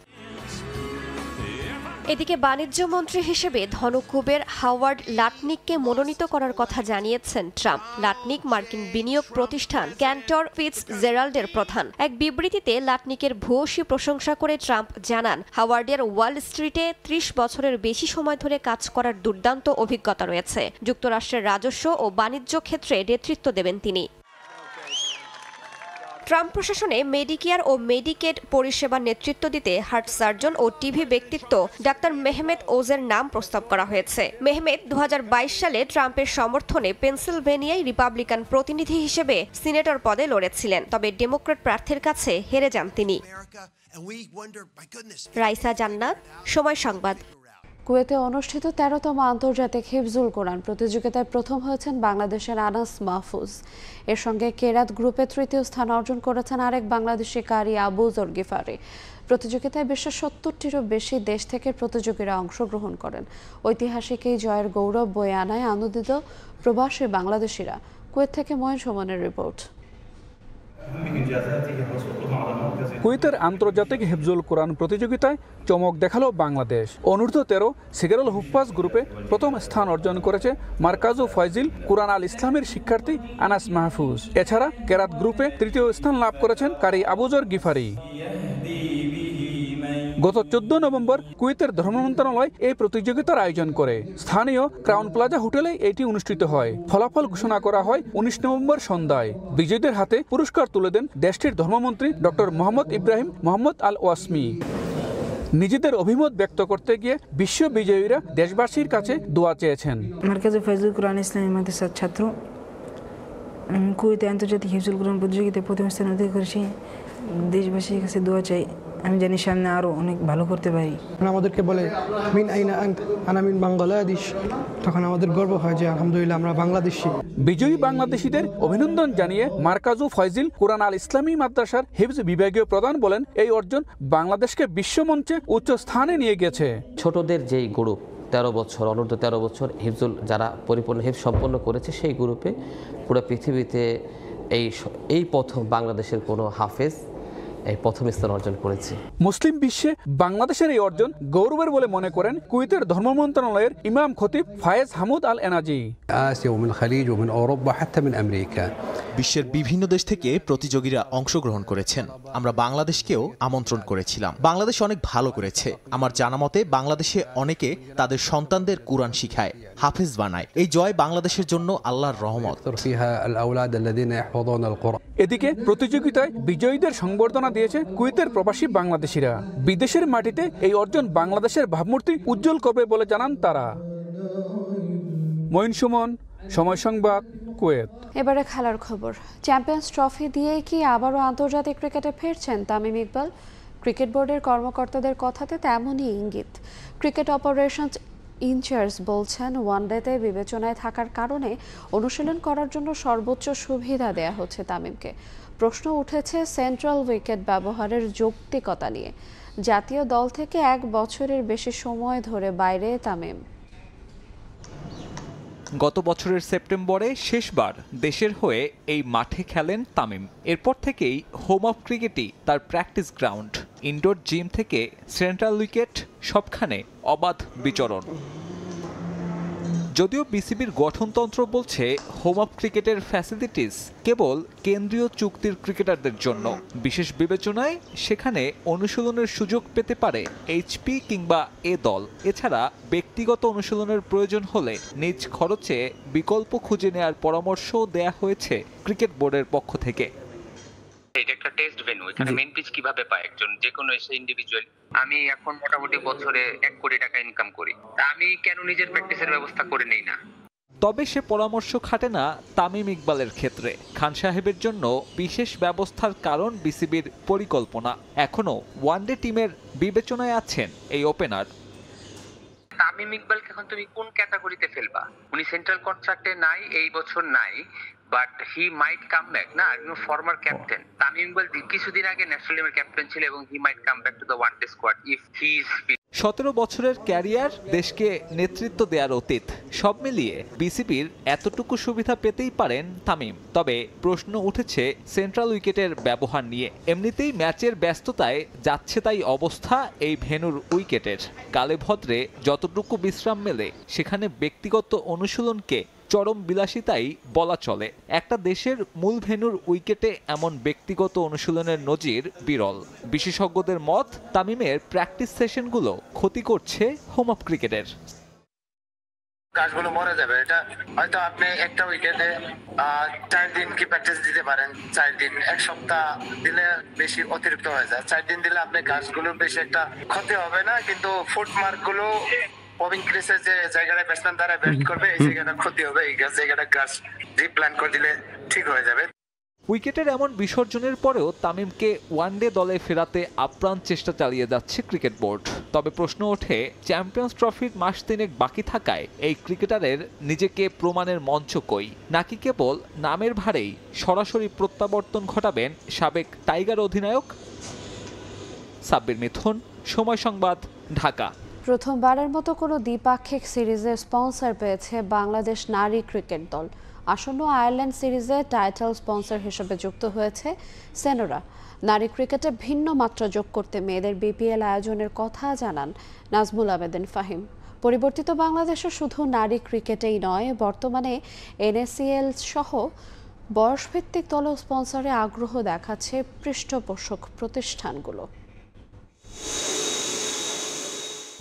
S16: এদিকে বাণিজ্য মন্ত্রী হিসেবে ধনকুবের হাওয়ার্ড লাটনিককে মনোনীত করার কথা জানিয়েছেন ট্রাম্প। লাটনিক মার্কিন বিনিয়োগ প্রতিষ্ঠান ক্যান্টর ফিটজেরাল্ডের প্রধান। এক বিবৃতিতে লাটনিকের ভূয়সী প্রশংসা করে ট্রাম্প জানান হাওয়ার্ডের ওয়াল স্ট্রিটে ৩০ বছরের বেশি সময় ধরে কাজ করার দুর্দান্ত অভিজ্ঞতা রয়েছে। যুক্তরাষ্ট্রের রাজস্ব ও বাণিজ্য ক্ষেত্রে নেতৃত্ব দেবেন তিনি। ট্রাম্প প্রশাসনে মেডিকেয়ার ও মেডিকেড পরিষেবার নেতৃত্ব দিতে হার্ট সার্জন ও টিভি ব্যক্তিত্ব ডাক্তার মেহমেদ ওজের নাম প্রস্তাব করা হয়েছে। মেহমেদ ২০২২ সালে ট্রাম্পের সমর্থনে পেনসিলভেনিয়ায় রিপাবলিকান প্রতিনিধি হিসেবে সিনেটর পদে লড়েছিলেন, তবে ডেমোক্র্যাট প্রার্থীর কাছে হেরে যান তিনি। রাইসা জান্নাত, সময় সংবাদ।
S1: কুয়েতে অনুষ্ঠিত ১৩তম আন্তর্জাতিক হিফজুল কোরআন প্রতিযোগিতায় প্রথম হয়েছেন বাংলাদেশের আনাস মাহফুজ। এর সঙ্গে কেরাত গ্রুপে তৃতীয় স্থান অর্জন করেছেন আরেক বাংলাদেশি কারি আবু জর গিফারি। প্রতিযোগিতায় বিশ্বের ৭০টিরও বেশি দেশ থেকে প্রতিযোগীরা অংশগ্রহণ করেন। ঐতিহাসিক এই জয়ের গৌরব বয়ে আনায় আনন্দিত প্রবাসী বাংলাদেশিরা। কুয়েত থেকে ময়ন সুমনের রিপোর্ট।
S3: কুয়েতের আন্তর্জাতিক হিফজুল কোরআন প্রতিযোগিতায় চমক দেখালো বাংলাদেশ। অনূর্ধ্ব ১৩ সিগারুল হুফাজ গ্রুপে প্রথম স্থান অর্জন করেছে মার্কাজু ফয়জিল কুরআন আল ইসলামের শিক্ষার্থী আনাস মাহফুজ। এছাড়া কেরাত গ্রুপে তৃতীয় স্থান লাভ করেছেন কারি আবুজর গিফারি। গত ১৪ নভেম্বর কুয়েতের ধর্ম মন্ত্রণালয় এই প্রতিযোগিতার আয়োজন করে। স্থানীয় ক্রাউন প্লাজা হোটেলে এটি অনুষ্ঠিত হয়। ফলাফল ঘোষণা করা হয় ১৯ নভেম্বর সন্ধ্যায়। বিজয়ীদের হাতে পুরস্কার তুলে দেন দেশটির ধর্মমন্ত্রী ডক্টর মোহাম্মদ ইব্রাহিম মোহাম্মদ আল ওয়াসমি। নিজেদের অভিমত ব্যক্ত করতে গিয়ে বিশ্ব বিজয়ীরা দেশবাসীর কাছে দোয়া চেয়েছেন।
S4: মার্কাজে ফয়জুল কুরআন ইসলামী মাদ্রাসার ছাত্র, কুয়েতে আন্তর্জাতিক হিফজুল কোরআন প্রতিযোগিতায় প্রথম স্থান অধিকার করেছি। দেশবাসীর কাছে দোয়া চাই, আমি জানি সামনে আরো অনেক ভালো করতে পারি।
S6: আমাদেরকে বলে মিন আইনা আনত, আনা মিন বাংলাদেশ, তখন আমাদের গর্ব হয় যে আলহামদুলিল্লাহ আমরা বাংলাদেশি।
S3: বিজয়ী বাংলাদেশিদের অভিনন্দন জানিয়ে মার্কাজু ফয়জিল কুরআন আল ইসলামী মাদ্রাসার হিফজ বিভাগীয় প্রধান বলেন, এই অর্জন বাংলাদেশকে বিশ্বমঞ্চে উচ্চ স্থানে নিয়ে গেছে।
S8: ছোটদের যেই গ্রুপ ১৩ বছর অনূর্ধ্ব ১৩ বছর হিফজুল যারা পরিপূর্ণ হিফজ সম্পন্ন করেছে, সেই গ্রুপে পুরো পৃথিবীতে এই প্রথম বাংলাদেশের কোনো হাফেজ এই প্রথম স্থান অর্জন করেছে।
S3: মুসলিম বিশ্বে বাংলাদেশের এই অর্জন গৌরবের বলে মনে করেন কুয়েতের ধর্ম মন্ত্রণালয়ের ইমাম খতিব ফায়েজ হামুদ আল এনাজি।
S14: বিশ্বের বিভিন্ন দেশ থেকে প্রতিযোগীরা অংশগ্রহণ করেছেন। আমরা বাংলাদেশকেও আমন্ত্রণ করেছিলাম। বাংলাদেশ অনেক ভালো করেছে। আমার জানা মতে বাংলাদেশে অনেকে তাদের সন্তানদের কুরআন শিখায়, হাফেজ বানায়। এই জয় বাংলাদেশের জন্য আল্লাহর রহমত।
S3: এদিকে প্রতিযোগিতায় বিজয়ীদের সংবর্ধনা দিয়েছে কুয়েতের প্রবাসী বাংলাদেশিরা। বিদেশের মাটিতে এই অর্জন বাংলাদেশের ভাবমূর্তি উজ্জ্বল করবে বলে জানান তারা। মঈন সুমন, সময় সংবাদ, কুয়েত।
S1: এবারে খেলার খবর। চ্যাম্পিয়ন্স ট্রফি দিয়েই কি আবারও আন্তর্জাতিক ক্রিকেটে ফিরছেন তামিম ইকবাল? ক্রিকেট বোর্ডের কর্মকর্তাদের কথাতে তেমনই ইঙ্গিত। ক্রিকেট অপারেশনস ইনচার্জ বলছেন, ওয়ানডেতে বিবেচনায় থাকার কারণে অনুশীলন করার জন্য সর্বোচ্চ সুবিধা দেয়া হচ্ছে তামিমকে। প্রশ্ন উঠেছে সেন্ট্রাল উইকেট ব্যবহারের যৌক্তিকতা নিয়ে। জাতীয় দল থেকে ১ বছরের বেশি সময় ধরে বাইরে তামিম।
S23: গত বছরের সেপ্টেম্বরে শেষবার দেশের হয়ে এই মাঠে খেলেন তামিম। এরপর থেকেই হোম অফ ক্রিকেটই তার প্র্যাকটিস গ্রাউন্ড। ইনডোর জিম থেকে সেন্ট্রাল উইকেট সবখানে অবাধ বিচরণ। যদিও বিসিবির গঠনতন্ত্র বলছে হোম অফ ক্রিকেটের ফ্যাসিলিটিস কেবল কেন্দ্রীয় চুক্তির ক্রিকেটারদের জন্য। বিশেষ বিবেচনায় সেখানে অনুশীলনের সুযোগ পেতে পারে এইচপি কিংবা এ দল। এছাড়া ব্যক্তিগত অনুশীলনের প্রয়োজন হলে নিজ খরচে বিকল্প খুঁজে নেওয়ার পরামর্শও দেয়া হয়েছে ক্রিকেট বোর্ডের পক্ষ থেকে।
S17: এটা একটা টেস্ট ভেন্যু, এখানে মেইন পিচ কিভাবে পায় একজন যে কোনো এসে ইন্ডিভিজুয়াল। আমি এখন মোটামুটি বছরে ১ কোটি টাকা ইনকাম করি, তা আমি কেন নিজের প্র্যাকটিসের ব্যবস্থা করে নেই না?
S23: তবে সে পরামর্শ খাটে না তামিম ইকবালের ক্ষেত্রে। খান সাহেবের জন্য বিশেষ ব্যবস্থার কারণ বিসিবির পরিকল্পনা। এখনো ওয়ানডে টিমের বিবেচনায় আছেন এই ওপেনার।
S17: তামিম ইকবালকে এখন তুমি কোন ক্যাটাগরিতে ফেলবা? উনি সেন্ট্রাল কন্ট্রাক্টে নাই, এই বছর নাই, but he might come back না, ফর্মার ক্যাপ্টেন। তামিম ইকবাল কিছুদিন আগে ন্যাশনাল টিমের ক্যাপ্টেন ছিল এবং he might come back to the one day squad if he is fit.
S2: 17 বছরের ক্যারিয়ার, দেশকে নেতৃত্ব দেওয়ার অতীত, সব মিলিয়ে বিসিবির এতটুকু সুবিধা পেতেই পারেন তামিম। তবে প্রশ্ন উঠেছে সেন্ট্রাল উইকেটের ব্যবহার নিয়ে। এমনিতেই ম্যাচের ব্যস্ততায় যাচ্ছে তাই অবস্থা এই ভেন্যুর উইকেটের। কালে ভদ্রে যতটুকু বিশ্রাম মেলে সেখানে ব্যক্তিগত অনুশীলনকে চরম বিলাসিতাই বলা চলে। একটা দেশের মূল ভেন্যুর উইকেটে এমন ব্যক্তিগত অনুশীলনের নজির বিরল। বিশেষজ্ঞদের মত, তামিমের প্র্যাকটিস সেশনগুলো ক্ষতি করছে হোম অফ ক্রিকেটের।
S7: গাছগুলো মরে যাবে। এটা হয়তো আপনি একটা উইকেটে 4 দিন কি প্র্যাকটিস দিতে পারেন, 4 দিন, 1 সপ্তাহ দিলে বেশি অতিরিক্ত হয়ে যায়। 4 দিন দিলে আপনি গাছগুলো বেশি একটা ক্ষতি হবে না, কিন্তু ফুটমার্ক গুলো পবিং ক্রিসের যে জায়গাটা ব্যাটসম্যান দ্বারা ব্যাট করবে এই জায়গাটা ক্ষতি হবে, এই জায়গাটা গাছ রিপ্ল্যান করে দিলে ঠিক হয়ে যাবে।
S2: উইকেটের এমন বিসর্জনের পরেও তামিমকে ওয়ানডে দলে ফেরাতে আপ্রাণ চেষ্টা চালিয়ে যাচ্ছে ক্রিকেট বোর্ড। তবে প্রশ্ন ওঠে, চ্যাম্পিয়ন্স ট্রফির মাস 3 বাকি থাকায় এই ক্রিকেটারের নিজেকে প্রমাণের মঞ্চ কই, নাকি কেবল নামের ভারেই সরাসরি প্রত্যাবর্তন ঘটাবেন সাবেক টাইগার অধিনায়ক? সাব্বির মিথুন, সময় সংবাদ, ঢাকা।
S1: প্রথমবারের মতো কোনো দ্বিপাক্ষিক সিরিজে স্পন্সর পেয়েছে বাংলাদেশ নারী ক্রিকেট দল। আসন্ন আয়ারল্যান্ড সিরিজে টাইটেল স্পন্সর হিসেবে যুক্ত হয়েছে সেনোরা। নারী ক্রিকেটে ভিন্ন মাত্রা যোগ করতে মেয়েদের বিপিএল আয়োজনের কথা জানান নাজমুল আবেদিন ফাহিম। পরিবর্তিত বাংলাদেশও শুধু নারী ক্রিকেটেই নয়, বর্তমানে NACL সহ বয়সভিত্তিক দল স্পন্সরে আগ্রহ দেখাচ্ছে পৃষ্ঠপোষক প্রতিষ্ঠানগুলো।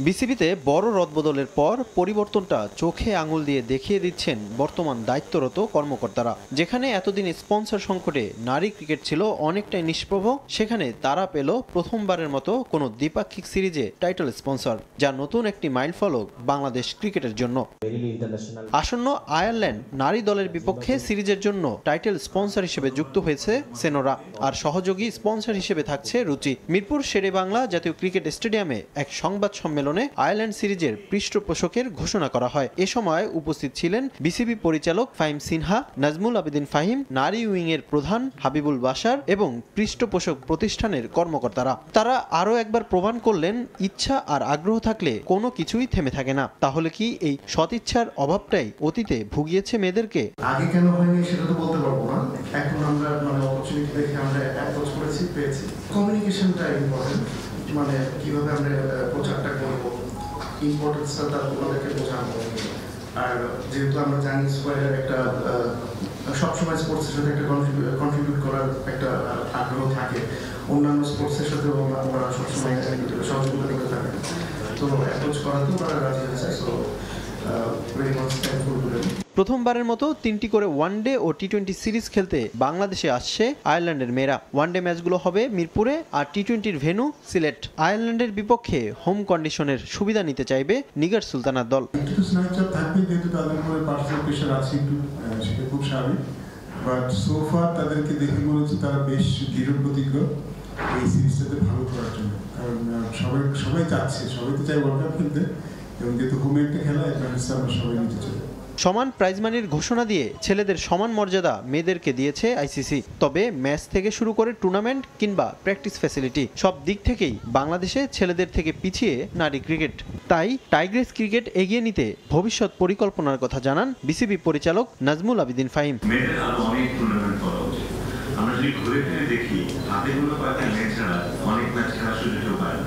S18: বিসিবিতে বড় রদবদলের পর পরিবর্তনটা চোখে আঙুল দিয়ে দেখিয়ে দিচ্ছেন বর্তমান দায়িত্বরত কর্মকর্তারা। যেখানে এতদিন স্পন্সর সংকটে নারী ক্রিকেট ছিল অনেকটাই নিষ্প্রভ, সেখানে তারা পেল প্রথমবারের মতো কোনো দ্বিপাক্ষিক সিরিজে টাইটেল স্পন্সর, যা নতুন একটি মাইলফলক বাংলাদেশ ক্রিকেটের জন্য। আসন্ন আয়ারল্যান্ড নারী দলের বিপক্ষে সিরিজের জন্য টাইটেল স্পন্সর হিসেবে যুক্ত হয়েছে সেনোরা, আর সহযোগী স্পন্সর হিসেবে থাকছে রুচি। মিরপুর শেরে বাংলা জাতীয় ক্রিকেট স্টেডিয়ামে এক সংবাদ সম্মেলনে আয়ারল্যান্ড সিরিজের পৃষ্ঠপোষকের ঘোষণা করা হয়। এ সময় উপস্থিত ছিলেন বিসিবি পরিচালক ফাহিম সিনহা, নাজমুল আবেদিন ফাহিম, নারী উইং এর প্রধান হাবিবুল বাশার এবং পৃষ্ঠপোষক প্রতিষ্ঠানের কর্মকর্তারা। তারা আরও একবার প্রমাণ করলেন, ইচ্ছা আর আগ্রহ থাকলে কোনো কিছুই থেমে থাকে না। তাহলে কি এই সদিচ্ছার অভাবটাই অতীতে ভুগিয়েছে মেয়েদেরকে?
S19: আগে কেন হয়নি সেটা তো বলতে পারবো না। এখন আমরা অপরচুনিটি দেখে আমরা অ্যাপ্রোচ করেছি, পেয়েছি। কমিউনিকেশনটা ইম্পর্টেন্ট, মানে কিভাবে আমরা প্রচারটা করবো, ইম্পর্টেন্সটা তার ওনাদেরকে বোঝানো। আর যেহেতু আমরা জানি স্কোয়ারের একটা সবসময় স্পোর্টসের সাথে একটা কন্ট্রিবিউট করার একটা আগ্রহ থাকে, অন্যান্য স্পোর্টসের সাথেও আমরা সবসময় সহযোগিতা করতে থাকি, তো অ্যাপ্রোচ করাতেও তারা রাজি হয়েছে। সো
S18: প্রথমবারের মতো 3টি করে ওয়ানডে ও টি20 সিরিজ খেলতে বাংলাদেশে আসছে আয়ারল্যান্ডের মেয়েরা। ওয়ানডে ম্যাচগুলো হবে মিরপুরে, আর টি20-র ভেন্যু সিলেট। আয়ারল্যান্ডের বিপক্ষে হোম কন্ডিশনের সুবিধা নিতে চাইবে নিগার সুলতানার দল।
S19: খুব স্বাভাবিক, বাট সো ফার তাদেরকে দেখে মনে হচ্ছে তারা বেশ দৃঢ় প্রতিজ্ঞ এই সিরিজটাতে ভালো করার জন্য। কারণ সবাই চাচ্ছে, সবাই তো চাই ওয়ার্ল্ড কাপ খেলতে, এবং যেহেতু হোমে একটা খেলা, অ্যাডভান্টেজটা আমরা সবাই নিতে চাই।
S18: সমান প্রাইজ মানির ঘোষণা দিয়ে ছেলেদের সমান মর্যাদা মেয়েদেরকে দিয়েছে আইসিসি। তবে ম্যাচ থেকে শুরু করে টুর্নামেন্ট কিংবা প্র্যাকটিস ফ্যাসিলিটি সব দিক থেকেই বাংলাদেশে ছেলেদের থেকে পিছিয়ে নারী ক্রিকেট। তাই টাইগ্রেস ক্রিকেট এগিয়ে নিতে ভবিষ্যৎ পরিকল্পনার কথা জানান বিসিবি পরিচালক নাজমুল আবেদিন ফাহিম।
S21: আমরা যদি ঘুরে ফিরে দেখি, হাতেগুলো কয়েকটা ম্যাচ ছাড়া অনেক ম্যাচ খেলার সুযোগ পায় না।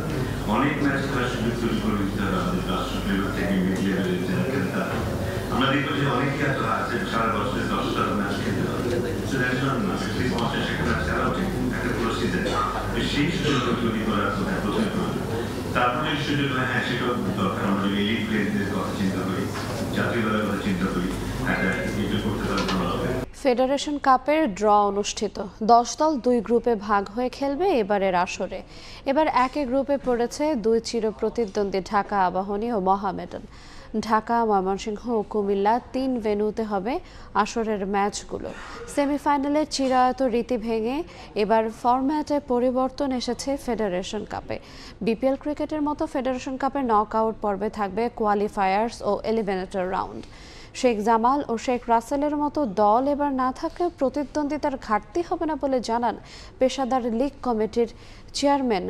S21: অনেক ম্যাচ খেলার সুযোগ তৈরি করে দিতে হবে আমাদের রাষ্ট্র লেভেল থেকে মিড লেভেলের যারা খেলতে হবে। আমরা দেখবো যে অনেকে এত আছে সারা বছরে 10টা ম্যাচ খেলতে পারে, ম্যাচ খেলা উচিত একটা পুরো সিজন। সেই সুযোগ তৈরি করার কথা প্রথমে করবে, তারপরে সুযোগ হয়, হ্যাঁ সেটাও দরকার। আমরা যদি এলিট প্লেয়ারদের কথা চিন্তা করি, জাতীয় দলের কথা চিন্তা করি, একটা কিছু করতে পারলে ভালো হবে।
S1: ফেডারেশন কাপের ড্র অনুষ্ঠিত, 10 দল 2 গ্রুপে ভাগ হয়ে খেলবে এবারের আসরে। এবার একই গ্রুপে পড়েছে 2 চির প্রতিদ্বন্দ্বী ঢাকা আবাহনী ও মোহামেডান। ঢাকা, ময়মনসিংহ ও কুমিল্লা 3 ভেন্যুতে হবে আসরের ম্যাচগুলো। সেমিফাইনালের চিরায়ত রীতি ভেঙে এবার ফরম্যাটে পরিবর্তন এসেছে ফেডারেশন কাপে। বিপিএল ক্রিকেটের মতো ফেডারেশন কাপের নকআউট পর্বে থাকবে কোয়ালিফায়ার্স ও এলিমিনেটর রাউন্ড। শেখ জামাল ও শেখ রাসেলের মতো দল এবার না থাকলেও প্রতিদ্বন্দ্বিতার ঘাটতি হবে না বলে জানান পেশাদার লীগ কমিটির চেয়ারম্যান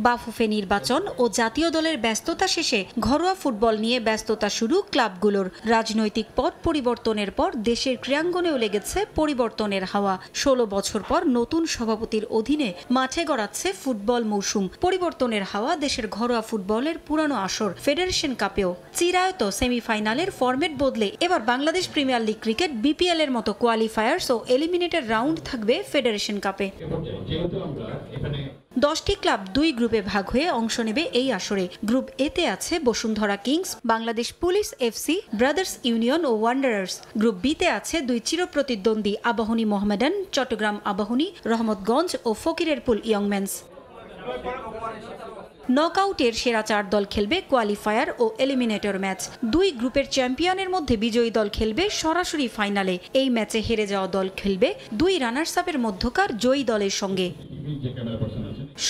S5: বাফুফে নির্বাচন ও জাতীয় দলের ব্যস্ততা শেষে ঘরোয়া ফুটবল নিয়ে ব্যস্ততা শুরু ক্লাবগুলোর। রাজনৈতিক পট পরিবর্তনের পর দেশের ক্রীড়াঙ্গনেও লেগেছে পরিবর্তনের হাওয়া। 16 বছর পর নতুন সভাপতির অধীনে মাঠে গড়াচ্ছে ফুটবল মৌসুম। পরিবর্তনের হাওয়া দেশের ঘরোয়া ফুটবলের পুরানো আসর ফেডারেশন কাপেও। চিরায়ত সেমিফাইনালের ফরম্যাট বদলে এবার Bangladesh premier league cricket BPL এর মতো কোয়ালিফায়ার্স ও এলিমিনেটর রাউন্ড থাকবে ফেডারেশন কাপে। 10টি ক্লাব 2 গ্রুপে ভাগ হয়ে অংশ নেবে এই আসরে। গ্রুপ এতে আছে Bashundhara Kings, Bangladesh police FC, Brothers Union ও ওয়ান্ডারার্স। গ্রুপ বিতে আছে 2 চিরপ্রতিদ্বন্দ্বী আবাহনী মোহামেডান, চট্টগ্রাম আবাহনী, রহমতগঞ্জ ও ফকিরেরপুল ইয়ংম্যানস। নকআউটের সেরা 4 দল খেলবে কোয়ালিফায়ার ও এলিমিনেটর ম্যাচ। 2 গ্রুপের চ্যাম্পিয়নের মধ্যে বিজয়ী দল খেলবে সরাসরি ফাইনালে। এই ম্যাচে হেরে যাওয়া দল খেলবে 2 রানার্স আপের মধ্যকার জয়ী দলের সঙ্গে।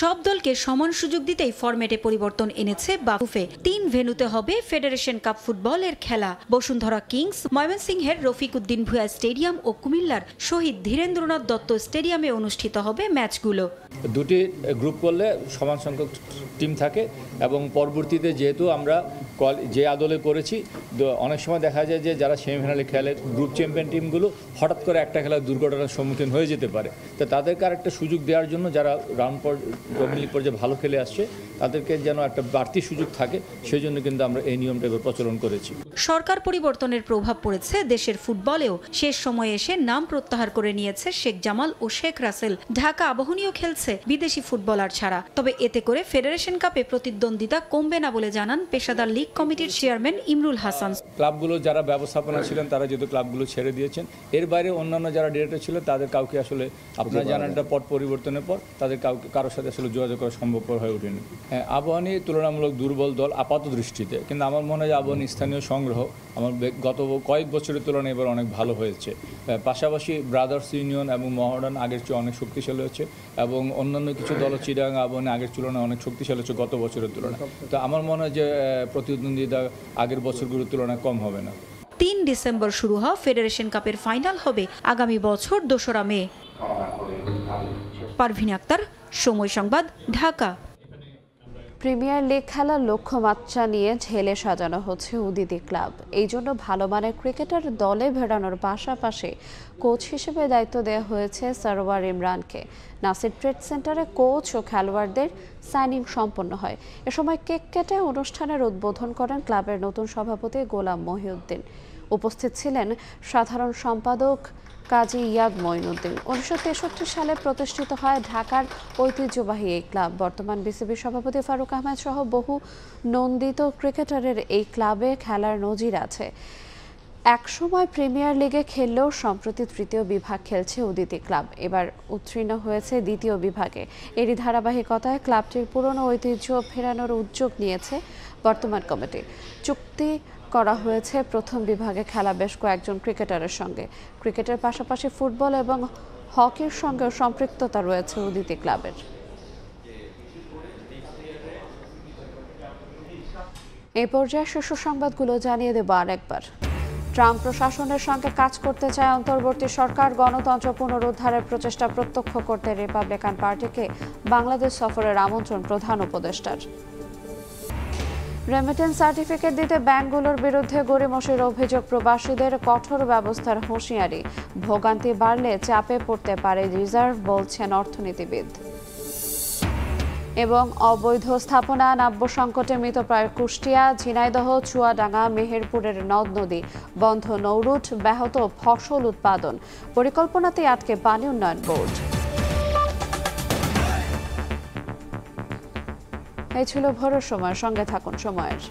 S5: সব দলকে সমান সুযোগ দিতেই ফরম্যাটে পরিবর্তন এনেছে বাফুফে। 3 ভেন্যুতে হবে ফেডারেশন কাপ ফুটবলের খেলা। বসুন্ধরা কিংস, ময়মনসিংহের রফিক উদ্দিন ভুঁইয়া স্টেডিয়াম ও কুমিল্লার শহীদ ধীরেন্দ্রনাথ দত্ত স্টেডিয়ামে অনুষ্ঠিত হবে ম্যাচগুলো।
S9: 2টি গ্রুপ করলে সমান সংখ্যক টিম থাকে এবং পরবর্তীতে যেহেতু আমরা যে আদলে করেছি অনেক সময় দেখা যায় যে যারা সেমিফাইনালে খেলে গ্রুপ চ্যাম্পিয়ন টিমগুলো হঠাৎ করে একটা খেলা দুর্ঘটনার সম্মুখীন হয়ে যেতে পারে। তো তাদেরকে আরেকটা সুযোগ দেওয়ার জন্য যারা রাউন্ড লিগ পর্যায়ে ভালো খেলে আসছে তাদেরকে যেন একটা বাড়তি সুযোগ থাকে সেই জন্য কিন্তু আমরা এই নিয়মটা প্রচলন করেছি।
S5: সরকার পরিবর্তনের প্রভাব পড়েছে দেশের ফুটবলেও। শেষ সময়ে এসে নাম প্রত্যাহার করে নিয়েছে শেখ জামাল ও শেখ রাসেল। ঢাকা আবাহনীও খেলছে বিদেশি ফুটবলার ছাড়া। তবে এতে করে ফেডারেশন কাপে প্রতিদ্বন্দ্বিতা কমবে না বলে জানান পেশাদার লীগ কমিটির চেয়ারম্যান ইমরুল হাসান।
S9: ক্লাবগুলো যারা ব্যবস্থাপনা ছিলেন তারা যেহেতু ক্লাবগুলো ছেড়ে দিয়েছেন, এর বাইরে অন্যান্য যারা ডিরেক্টর ছিল তাদের কাউকে আসলে আপনারা জানান এটা পট পরিবর্তনের পর তাদের কারোর সাথে আসলে যোগাযোগ করা সম্ভবপর হয়ে ওঠেনি। আবাহনী তুলনামূলক দুর্বল দল আপাত দৃষ্টিতে, কিন্তু আমার মনে হয় আবাহনী স্থানীয় সংগ্রহ আমার গত কয়েক বছরের তুলনায় এবার অনেক ভালো হয়েছে। পাশাপাশি ব্রাদার্স ইউনিয়ন এবং মোহামেডান আগের চেয়ে অনেক শক্তিশালী হচ্ছে এবং অন্যান্য কিছু দল চিটাগাং আবাহনী আগের তুলনায় অনেক শক্তিশালী হচ্ছে গত বছরের তুলনায়। তো আমার মনে হয় যে প্রতিদ্বন্দ্বিতা আগের বছরগুলোর তুলনায় কম হবে না।
S5: 3 ডিসেম্বর শুরু হওয়া ফেডারেশন কাপের ফাইনাল হবে আগামী বছর 2রা মে। পারভিন আক্তার, সময় সংবাদ, ঢাকা।
S1: প্রিমিয়ার লিগ খেলার লক্ষ্যমাত্রা নিয়ে ঢেলে সাজানো হচ্ছে উদিতি ক্লাব। এই জন্য ভালো মানের ক্রিকেটার দলে ভেড়ানোর পাশাপাশি কোচ হিসেবে দায়িত্ব দেওয়া হয়েছে সরওয়ার ইমরানকে। নাসির ট্রেড সেন্টারে কোচ ও খেলোয়াড়দের সাইনিং সম্পন্ন হয়। এ সময় কেক কেটে অনুষ্ঠানের উদ্বোধন করেন ক্লাবের নতুন সভাপতি গোলাম মহিউদ্দিন। উপস্থিত ছিলেন সাধারণ সম্পাদক কাজী ইয়াদ মঈনুদ্দিন। 1963 সালে প্রতিষ্ঠিত হয় ঢাকার ঐতিহ্যবাহী এই ক্লাব। বর্তমান বিসিবি সভাপতি ফারুক আহমেদ সহ বহু নন্দিত ক্রিকেটারের এই ক্লাবে খেলার নজির আছে। একসময় প্রিমিয়ার লিগে খেললেও সম্প্রতি 3য় বিভাগ খেলছে উদিতি ক্লাব। এবার উত্তীর্ণ হয়েছে 2য় বিভাগে। এরই ধারাবাহিকতায় ক্লাবটির পুরনো ঐতিহ্য ফেরানোর উদ্যোগ নিয়েছে বর্তমান কমিটি। চুক্তি করা হয়েছে প্রথম বিভাগে খেলা বেশ কয়েকজন ক্রিকেটারের সঙ্গে। ক্রিকেটের পাশাপাশি ফুটবল এবং হকির সঙ্গেও সম্পৃক্ততা রয়েছে উদিতি ক্লাবের। এই পর্যায়ে শীর্ষ সংবাদগুলো জানিয়ে দেব আরেকবার। ট্রাম্প প্রশাসনের সঙ্গে কাজ করতে চায় অন্তর্বর্তী সরকার। গণতন্ত্র পুনরুদ্ধারের প্রচেষ্টা প্রত্যক্ষ করতে রিপাবলিকান পার্টিকে বাংলাদেশ সফরের আমন্ত্রণ প্রধান উপদেষ্টার। রেমিটেন্স সার্টিফিকেট দিতে ব্যাংকগুলোর বিরুদ্ধে গড়িমসির অভিযোগ। প্রবাসীদের কঠোর ব্যবস্থার হুঁশিয়ারি। ভোগান্তি বাড়লে চাপে পড়তে পারে রিজার্ভ, বলছেন অর্থনীতিবিদ। এবং অবৈধ স্থাপনা নাব্য সংকটে মৃতপ্রায় কুষ্টিয়া, ঝিনাইদহ, চুয়াডাঙ্গা, মেহেরপুরের নদ নদী বন্ধ, নৌরুট ব্যাহত ফসল উৎপাদন। পরিকল্পনাতে আটকে পানি উন্নয়ন বোর্ড। এই ছিল ভোরের সময়। সঙ্গে থাকুন সময়ের।